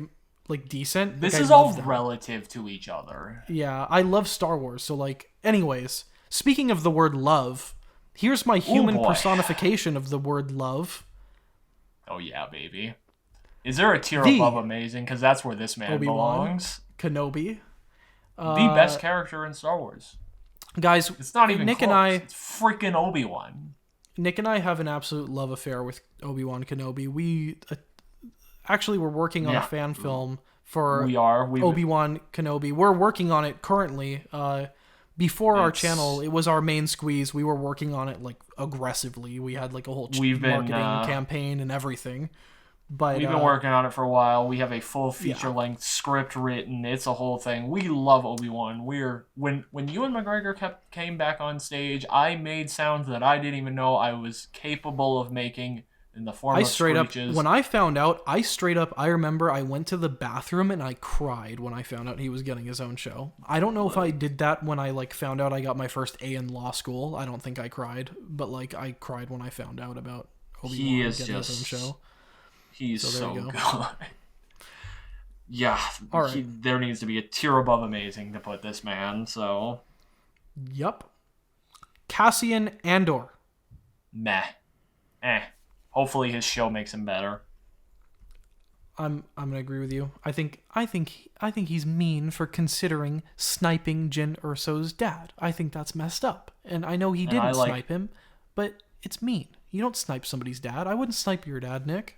decent. This is all relative to each other. Yeah, I love Star Wars. So like, anyways, speaking of the word love, Here's my human boy. personification of the word love. Oh yeah, baby. Is there a tier The above amazing? Because that's where this man Obi-Wan belongs. Kenobi. The best character in Star Wars. Guys, It's not even Nick close. and I, It's freaking Obi-Wan. Nick and I have an absolute love affair with Obi-Wan Kenobi. We actually were working on a fan film for Obi-Wan Kenobi. We're working on it currently. Before our channel, it was our main squeeze. We were working on it like aggressively. We had like a whole marketing campaign and everything. But we've been working on it for a while. We have a full feature-length script written. It's a whole thing. We love Obi-Wan. When Ewan McGregor came back on stage, I made sounds that I didn't even know I was capable of making in the form of screeches. When I found out, I remember I went to the bathroom and I cried when I found out he was getting his own show. I don't know if I did that when I like found out I got my first A in law school. I don't think I cried, but like I cried when I found out about Obi-Wan getting his own show. He's so good. Yeah, all right. There needs to be a tier above amazing to put this man, so... Yup. Cassian Andor. Meh. Hopefully his show makes him better. I'm gonna agree with you. I think he's mean for considering sniping Jyn Erso's dad. I think that's messed up. And I know he didn't snipe him, but it's mean. You don't snipe somebody's dad. I wouldn't snipe your dad, Nick.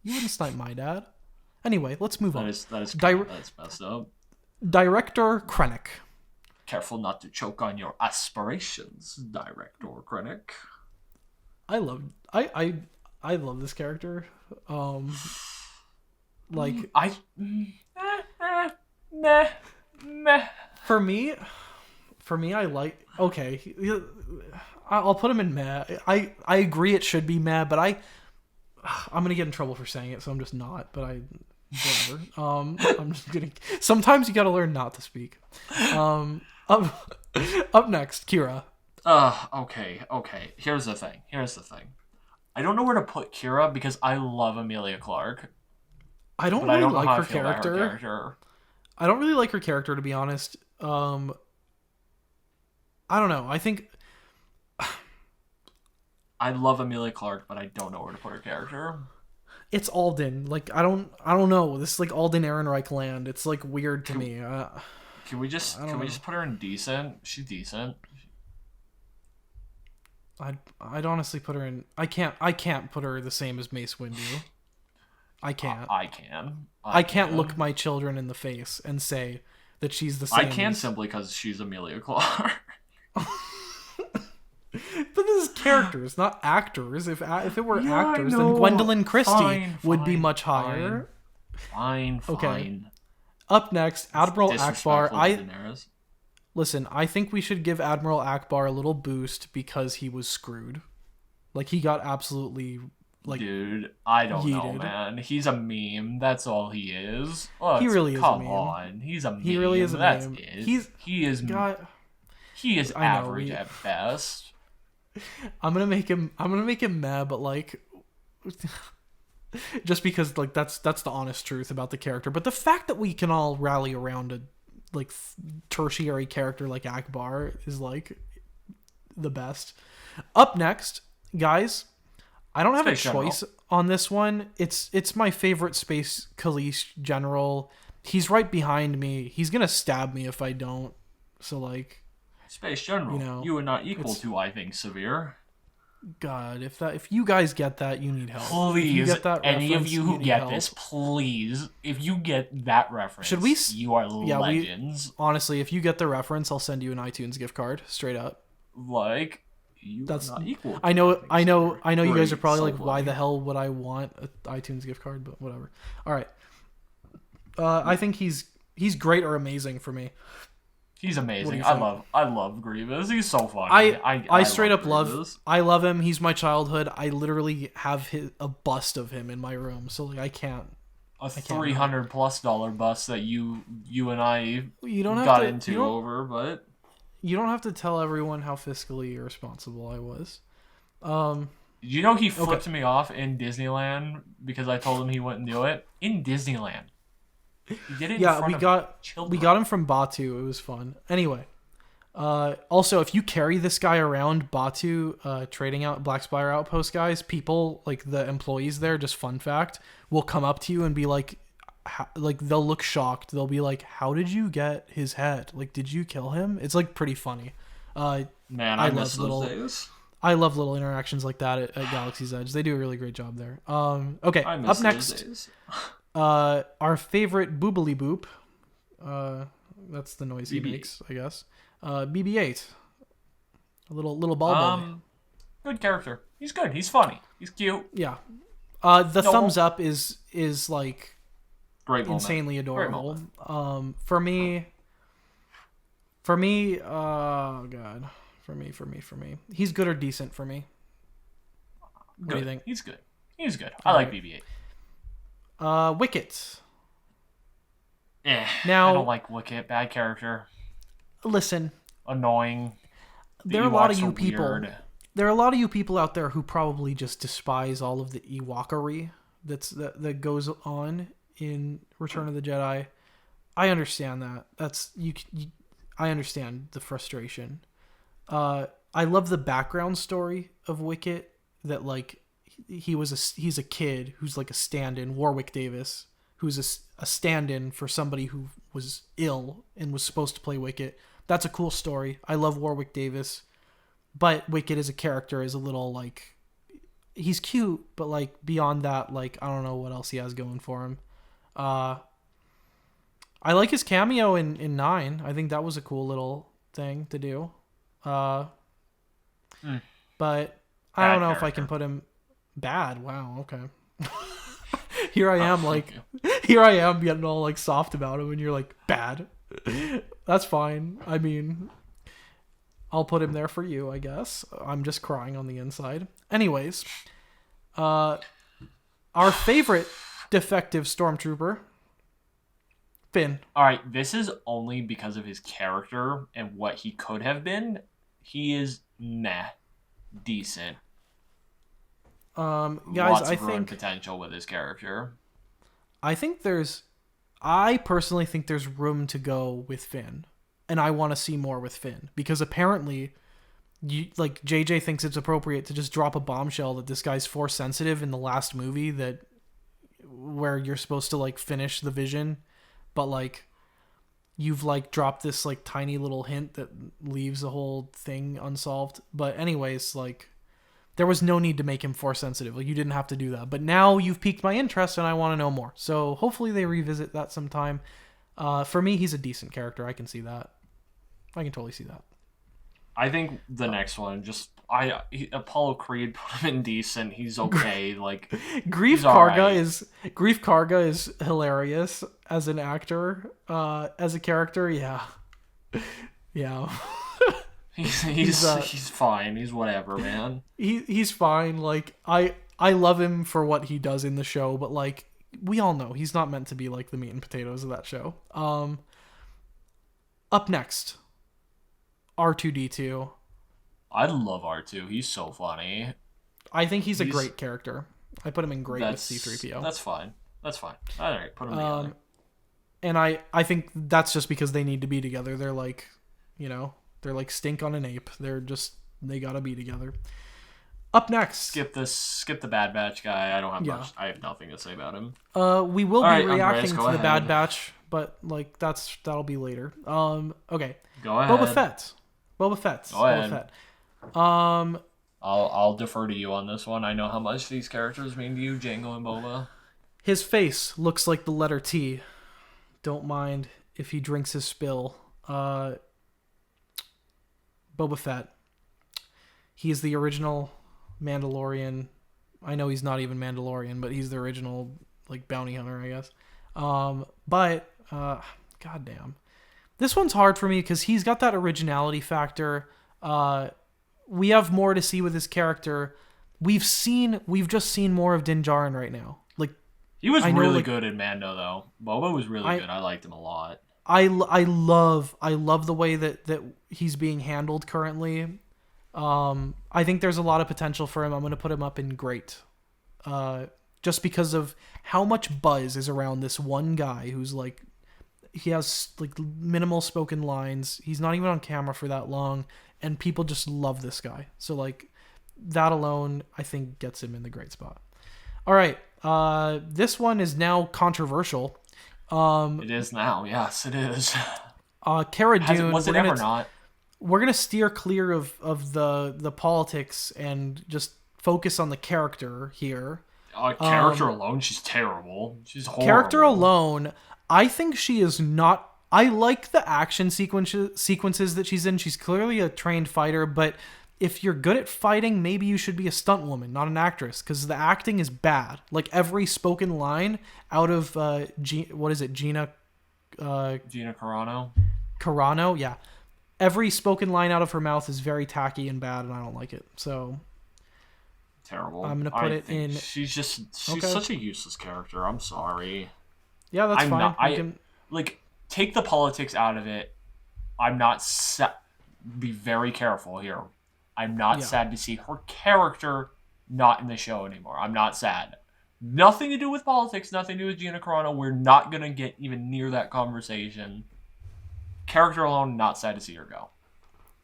You wouldn't snipe my dad. Anyway, let's move on. That's messed up. Director Krennic. Careful not to choke on your aspirations, Director Krennic. I love this character. Meh. For me, I like. Okay, I'll put him in meh. I agree it should be meh, but I'm gonna get in trouble for saying it, so I'm just not. But whatever. I'm just kidding. Sometimes you gotta learn not to speak. Up next, Kira. Okay. Here's the thing. I don't know where to put Kira because I love Emilia Clarke. I don't really like her character. I don't really like her character, to be honest. I don't know. I think I love Emilia Clarke, but I don't know where to put her character. It's Alden. Like I don't know. This is like Alden Ehrenreich land. It's like weird to me. Can we just put her in decent? She's decent. I'd honestly put her in. I can't put her the same as Mace Windu. I can't. I can. I can't look my children in the face and say that she's the same. I can simply because she's Emilia Clarke. But this is characters, not actors. If it were actors, then Gwendolyn Christie would be much higher. Fine. Okay. Up next, Admiral Ackbar. Listen, I think we should give Admiral Ackbar a little boost because he was screwed. Like he got absolutely dude, I don't know, man. He's a meme. That's all he is. He really is a meme. Come on, he's a meme. He really is a That's meme. It. He is average at best. I'm gonna make him mad, but like, just because like that's the honest truth about the character. But the fact that we can all rally around a tertiary character like Ackbar is like the best. Up next, guys, I don't have a choice on this one. It's my favorite Space Police General. He's right behind me. He's gonna stab me if I don't. So like. Space General, you are not equal to, I think, Severe. God, if you guys get that, you need help. Please, any of you who get this, please, if you get that reference, you are legends. Honestly, if you get the reference, I'll send you an iTunes gift card, straight up. Like, that's not equal. I know. You guys are probably like, why the hell would I want an iTunes gift card? But whatever. All right. I think he's great or amazing for me. He's amazing. I love Grievous. He's so funny. I straight up love. I love him. He's my childhood. I literally have a bust of him in my room. So like I can't. A $300+ bust that you and I got into over, but you don't have to tell everyone how fiscally irresponsible I was. Did you know he flipped me off in Disneyland because I told him he wouldn't do it in Disneyland? He did it we got him from Batu. It was fun. Anyway, Also, if you carry this guy around Batu, trading out Black Spire Outpost guys, people, like the employees there, just fun fact, will come up to you and be like, they'll look shocked. They'll be like, how did you get his head? Like, did you kill him? It's like pretty funny. Man, I miss those days. I love little interactions like that at Galaxy's Edge. They do a really great job there. Okay, up next, our favorite Boobily Boop. That's the noise he makes, I guess. BB-8, a little ball boy. Good character. He's good. He's funny. He's cute. Yeah. The thumbs up is like great moment. Insanely adorable. For me. Oh god. For me. He's good or decent for me. What do you think? He's good. I like BB-8. Wicket. Now, I don't like Wicket. Bad character. Listen. Annoying. There are a lot of you people. Weird. There are a lot of you people out there who probably just despise all of the Ewokery that goes on in Return of the Jedi. I understand that. I understand the frustration. I love the background story of Wicket, that like he's a kid who's like a stand-in, Warwick Davis, who's a stand-in for somebody who was ill and was supposed to play Wicket. That's a cool story. I love Warwick Davis, but Wicket as a character is a little like, he's cute, but like beyond that, like I don't know what else he has going for him. I like his cameo in 9. I think that was a cool little thing to do. But I don't know if I can put him bad. Wow, okay. Here I am getting all like soft about him, and you're like, bad. That's fine. I mean, I'll put him there for you, I guess. I'm just crying on the inside. Anyways, our favorite defective stormtrooper, Finn. All right, this is only because of his character and what he could have been. He is decent. Guys, lots of room potential with his character. I personally think there's room to go with Finn, and I want to see more with Finn, because apparently, JJ thinks it's appropriate to just drop a bombshell that this guy's Force sensitive in the last movie, where you're supposed to like finish the vision, but like you've like dropped this like tiny little hint that leaves the whole thing unsolved. But anyways, like there was no need to make him Force sensitive. Like you didn't have to do that. But now you've piqued my interest and I want to know more. So hopefully they revisit that sometime. For me, he's a decent character. I can see that. I can totally see that. I think the next one, Apollo Creed, put him in decent. He's okay. Like Grief Karga is hilarious as an actor. As a character, yeah. He's fine. He's whatever, man. He's fine. Like I love him for what he does in the show, but like we all know he's not meant to be like the meat and potatoes of that show. Up next, R2-D2. I love R2. He's so funny. I think he's a great character. I put him in great with C-3PO. That's fine. All right, put him together. And I think that's just because they need to be together. They're like, they're like stink on an ape. They gotta be together. Up next, skip the Bad Batch guy. I don't have much. I have nothing to say about him. We will be reacting to the Bad Batch, but like that'll be later. Okay. Go ahead. Boba Fett. Go ahead. I'll defer to you on this one. I know how much these characters mean to you, Jango and Boba. His face looks like the letter T. Don't mind if he drinks his spill. Boba Fett. He is the original Mandalorian. I know he's not even Mandalorian, but he's the original like bounty hunter, I guess. Goddamn. This one's hard for me because he's got that originality factor. We have more to see with his character. We've just seen more of Din Djarin right now. Like he was really good in Mando though. Boba was really good. I liked him a lot. I love the way that he's being handled currently. I think there's a lot of potential for him. I'm going to put him up in great. Just because of how much buzz is around this one guy who's like he has like minimal spoken lines. He's not even on camera for that long, and people just love this guy. So like that alone, I think gets him in the great spot. All right, this one is now controversial. It is now. Yes, it is. Cara Dune. Was it ever not? We're gonna steer clear of the politics and just focus on the character here. Character alone, she's terrible. She's horrible. Character alone, I think she is not. I like the action sequences that she's in. She's clearly a trained fighter, but if you're good at fighting, maybe you should be a stunt woman, not an actress, because the acting is bad. Like every spoken line out of Gina Carano. Carano, yeah. Every spoken line out of her mouth is very tacky and bad, and I don't like it. So terrible. I'm gonna put it in. She's such a useless character. I'm sorry. Yeah, that's fine. Like take the politics out of it. I'm not be very careful here. I'm not sad to see her character not in the show anymore. I'm not sad. Nothing to do with politics. Nothing to do with Gina Carano. We're not gonna get even near that conversation. Character alone, not sad to see her go.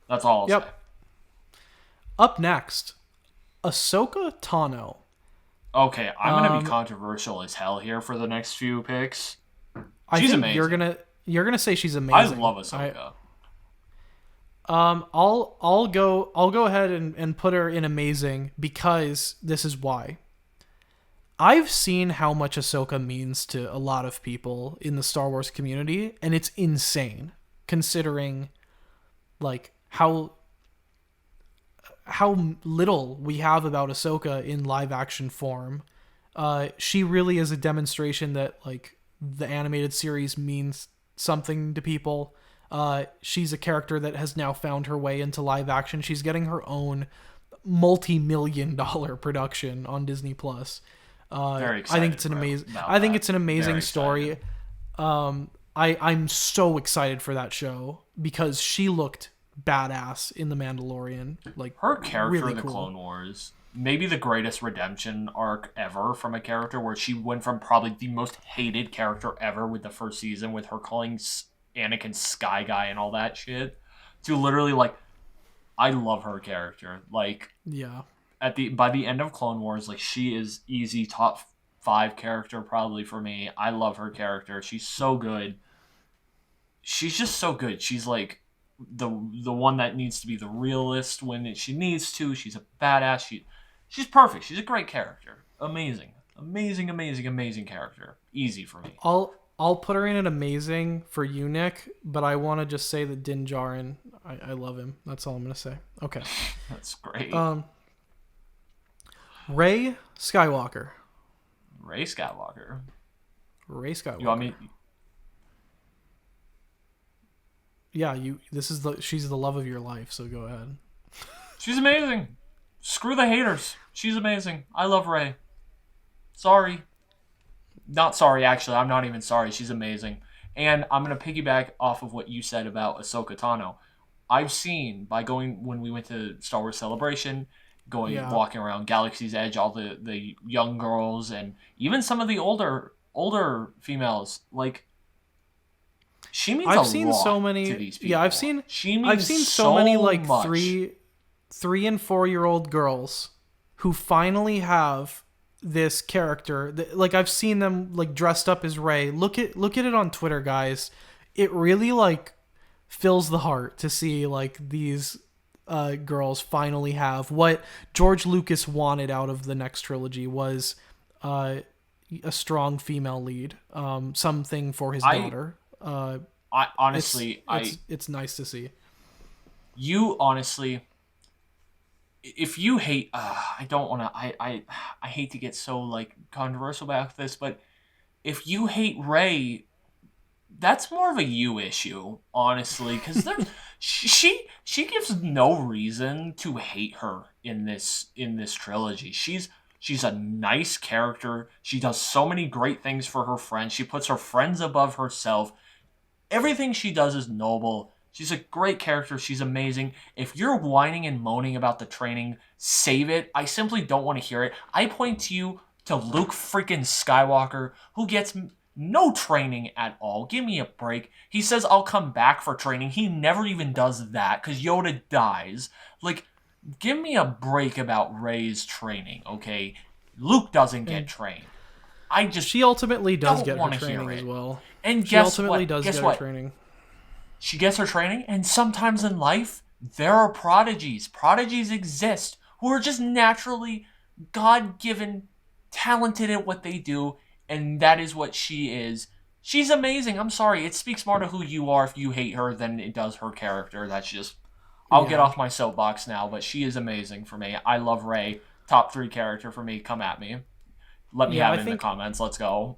That's all I'll say. Up next, Ahsoka Tano. Okay, I'm gonna be controversial as hell here for the next few picks. She's amazing. You're gonna say she's amazing. I love Ahsoka. I'll go ahead and put her in amazing because this is why. I've seen how much Ahsoka means to a lot of people in the Star Wars community, and it's insane considering like how little we have about Ahsoka in live action form. She really is a demonstration that like the animated series means something to people. She's a character that has now found her way into live action. She's getting her own multi-million-dollar production on Disney Plus. Very excited. I think it's an amazing story. I'm so excited for that show because she looked badass in The Mandalorian. Like her character really in the cool. Clone Wars, maybe the greatest redemption arc ever from a character, where she went from probably the most hated character ever with the first season, with her calling Anakin Sky Guy and all that shit, to literally like, I love her character. Like, yeah. By the end of Clone Wars, like she is easy top 5 character probably for me. I love her character. She's so good. She's just so good. She's like the one that needs to be the realist when she needs to. She's a badass. She's perfect. She's a great character. Amazing character. Easy for me. I'll put her in an amazing for you, Nick, but I want to just say that Din Djarin, I love him. That's all I'm gonna say. Okay. That's great. Rey Skywalker. You want me? Yeah, she's the love of your life, so go ahead. She's amazing. Screw the haters. She's amazing. I love Rey. Sorry. Not sorry, actually. I'm not even sorry. She's amazing. And I'm going to piggyback off of what you said about Ahsoka Tano. I've seen, when we went to Star Wars Celebration, walking around Galaxy's Edge, all the young girls, and even some of the older females, like, she means a lot to these people. Yeah, I've seen so many like much. 3 and 4-year-old girls who finally have this character. Like I've seen them like dressed up as Rey. Look at it on Twitter, guys. It really like fills the heart to see like these girls finally have what George Lucas wanted out of the next trilogy was a strong female lead. Something for his daughter. It's nice to see. You honestly, if you hate, I don't want to. I hate to get so like controversial about this, but if you hate Rey, that's more of a you issue, honestly, because she gives no reason to hate her in this trilogy. She's a nice character. She does so many great things for her friends. She puts her friends above herself. Everything she does is noble. She's a great character. She's amazing. If you're whining and moaning about the training, save it. I simply don't want to hear it. I point to Luke freaking Skywalker, who gets No training at all. Give me a break. He says, I'll come back for training. He never even does that because Yoda dies. Like, give me a break about Rey's training, okay? Luke doesn't get trained. She ultimately does get her training as well. And she ultimately does get her training. She gets her training, and sometimes in life, there are prodigies. Prodigies exist who are just naturally God-given, talented at what they do, and that is what she is. She's amazing. I'm sorry. It speaks more to who you are if you hate her than it does her character. That's just... I'll get off my soapbox now, but she is amazing for me. I love Rey. Top 3 character for me. Come at me. Let me have it in the comments. Let's go.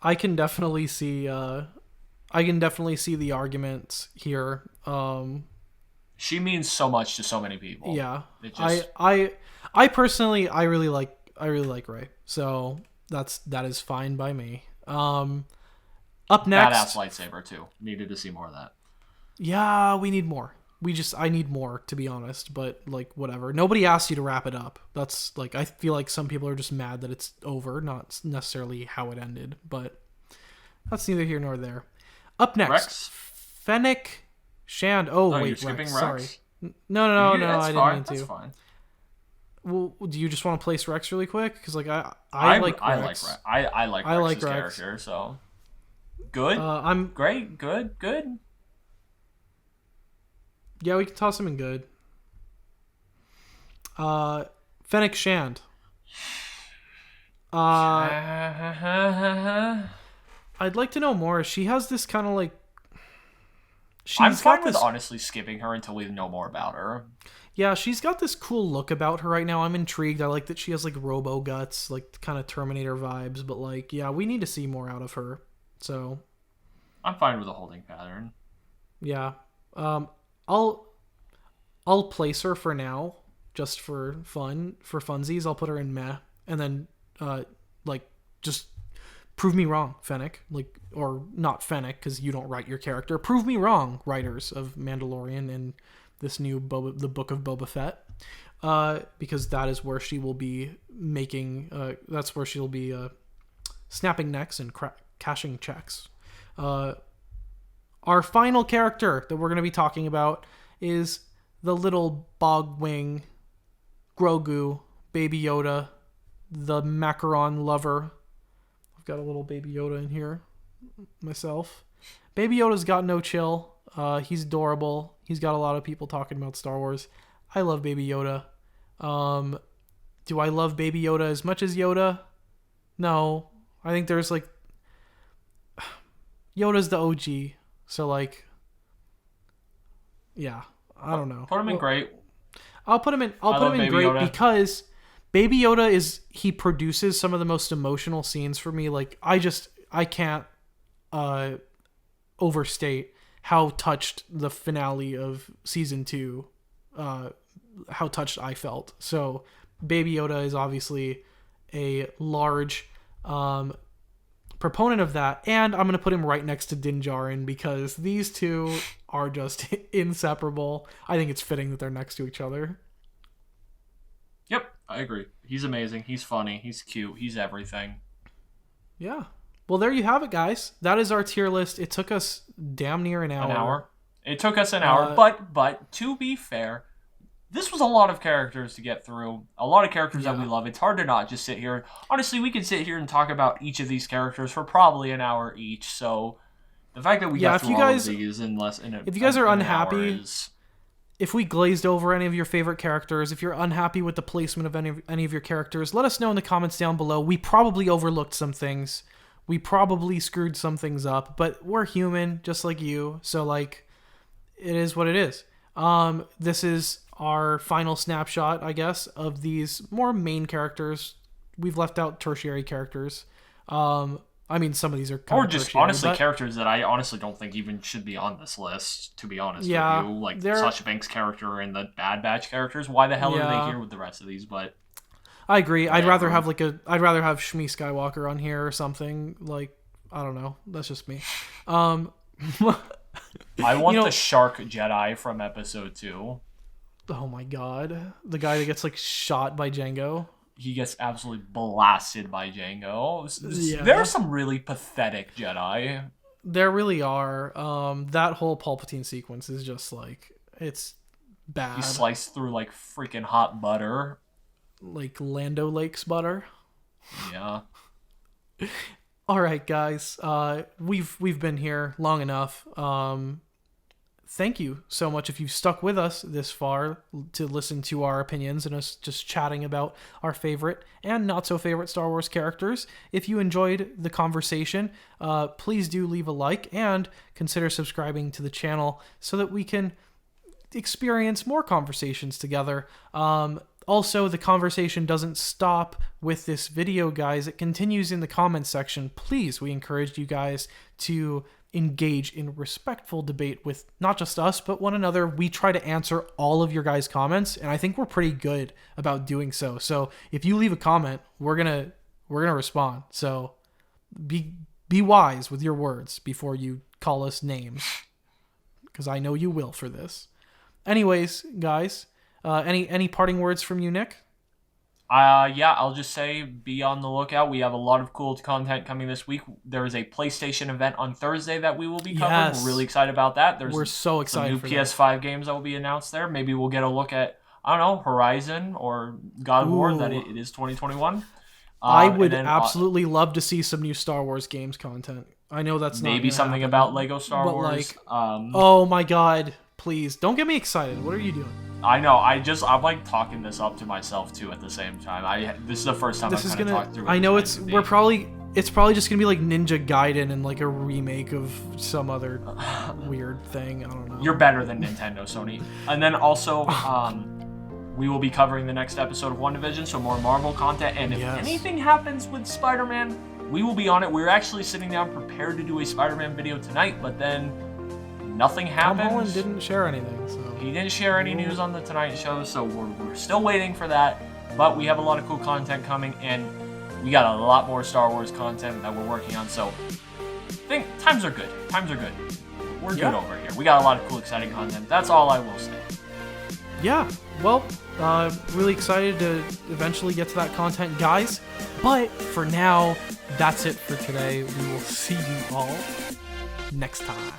I can definitely see the arguments here. She means so much to so many people. Yeah. I personally really like Rey. So that is fine by me. Up next, badass lightsaber too. Needed to see more of that. Yeah, we need more. I need more, to be honest, but like whatever. Nobody asked you to wrap it up. That's like, I feel like some people are just mad that it's over, not necessarily how it ended, but that's neither here nor there. Up next, Rex? Fennec Shand. Oh wait, you're skipping Rex? Sorry. No, I didn't mean to. That's fine. Well, do you just want to place Rex really quick? Because like I like Rex. I like Rex's character. So good. I'm great. Good. Yeah, we can toss him in good. Fennec Shand. I'd like to know more. She has this kind of like... I'm fine with honestly skipping her until we know more about her. Yeah, she's got this cool look about her right now. I'm intrigued. I like that she has like robo guts, like kind of Terminator vibes. But like, yeah, we need to see more out of her. So... I'm fine with the holding pattern. Yeah. I'll place her for now, just for funsies. I'll put her in meh, and then just prove me wrong, Fennec. Like, or not Fennec, because you don't write your character. Prove me wrong, writers of Mandalorian and this new the Book of Boba Fett, because that is where she will be making. That's where she'll be snapping necks and cashing checks. Our final character that we're going to be talking about is the little bog-wing Grogu, Baby Yoda, the macaron lover. I've got a little Baby Yoda in here myself. Baby Yoda's got no chill. He's adorable. He's got a lot of people talking about Star Wars. I love Baby Yoda. Do I love Baby Yoda as much as Yoda? No. I think there's like... Yoda's the OG. So like... Yeah. I don't know. Put him in great. I'll put him in great Yoda. Because Baby Yoda he produces some of the most emotional scenes for me. Like I can't overstate how touched the finale of season 2, how touched I felt. So Baby Yoda is obviously a large proponent of that, and I'm going to put him right next to Din Djarin because these two are just inseparable. I think it's fitting that they're next to each other. Yep, I agree. He's amazing. He's funny. He's cute. He's everything. Yeah. Well, there you have it, guys. That is our tier list. It took us damn near an hour. It took us an hour, but to be fair, this was a lot of characters to get through. A lot of characters that we love. It's hard to not just sit here. Honestly, we could sit here and talk about each of these characters for probably an hour each. So the fact that we got through all of these in less than if you guys are unhappy, if we glazed over any of your favorite characters, if you're unhappy with the placement of any of your characters, let us know in the comments down below. We probably overlooked some things. We probably screwed some things up, but we're human just like you. So like, it is what it is. This is our final snapshot, I guess, of these more main characters. We've left out tertiary characters. I mean, some of these are kind of just tertiary, honestly characters that I honestly don't think even should be on this list, to be honest with you. Like Sasha Banks' character and the Bad Batch characters. Why the hell are they here with the rest of these? But I agree. I'd rather have Shmi Skywalker on here or something. Like, I don't know. That's just me. I want the Shark Jedi from episode 2. Oh my god. The guy that gets like shot by Jango. he gets absolutely blasted by Jango. Yeah. There are some really pathetic Jedi. There really are. That whole Palpatine sequence is just like, it's bad. He sliced through like freaking hot butter. Like Lando-Lakes butter. Yeah. All right, guys. We've been here long enough. Thank you so much if you've stuck with us this far to listen to our opinions and us just chatting about our favorite and not so favorite Star Wars characters. If you enjoyed the conversation, please do leave a like and consider subscribing to the channel so that we can experience more conversations together. Also, the conversation doesn't stop with this video, guys. It continues in the comments section. Please, we encourage you guys to engage in respectful debate with not just us, but one another. We try to answer all of your guys' comments, and I think we're pretty good about doing so. So if you leave a comment, we're gonna respond. So be wise with your words before you call us names, because I know you will for this. Anyways, guys, any parting words from you, Nick? Yeah, I'll just say be on the lookout. We have a lot of cool content coming this week. There is a PlayStation event on Thursday that we will be covering. Yes. We're really excited about that. We're so excited some new for PS5 games that will be announced there. Maybe we'll get a look at, I don't know, Horizon or God of War. That it is 2021. I would absolutely love to see some new Star Wars games content. I know that's not maybe something happen, about Lego Star Wars. Like, oh my God, please don't get me excited. What are you doing? I know. I'm like talking this up to myself too at the same time. This is the first time I've kind of talked through it. I know it's probably just gonna be like Ninja Gaiden and like a remake of some other weird thing. I don't know. You're better than Nintendo, Sony. And then also, we will be covering the next episode of WandaVision, so more Marvel content. And if anything happens with Spider-Man, we will be on it. We're actually sitting down prepared to do a Spider-Man video tonight, but then nothing happened. Tom Holland didn't share anything, so he didn't share any news on the Tonight Show, so we're still waiting for that. But we have a lot of cool content coming, and we got a lot more Star Wars content that we're working on. So times are good. We're good over here. We got a lot of cool, exciting content. That's all I will say. Yeah, well, really excited to eventually get to that content, guys. But for now, that's it for today. We will see you all next time.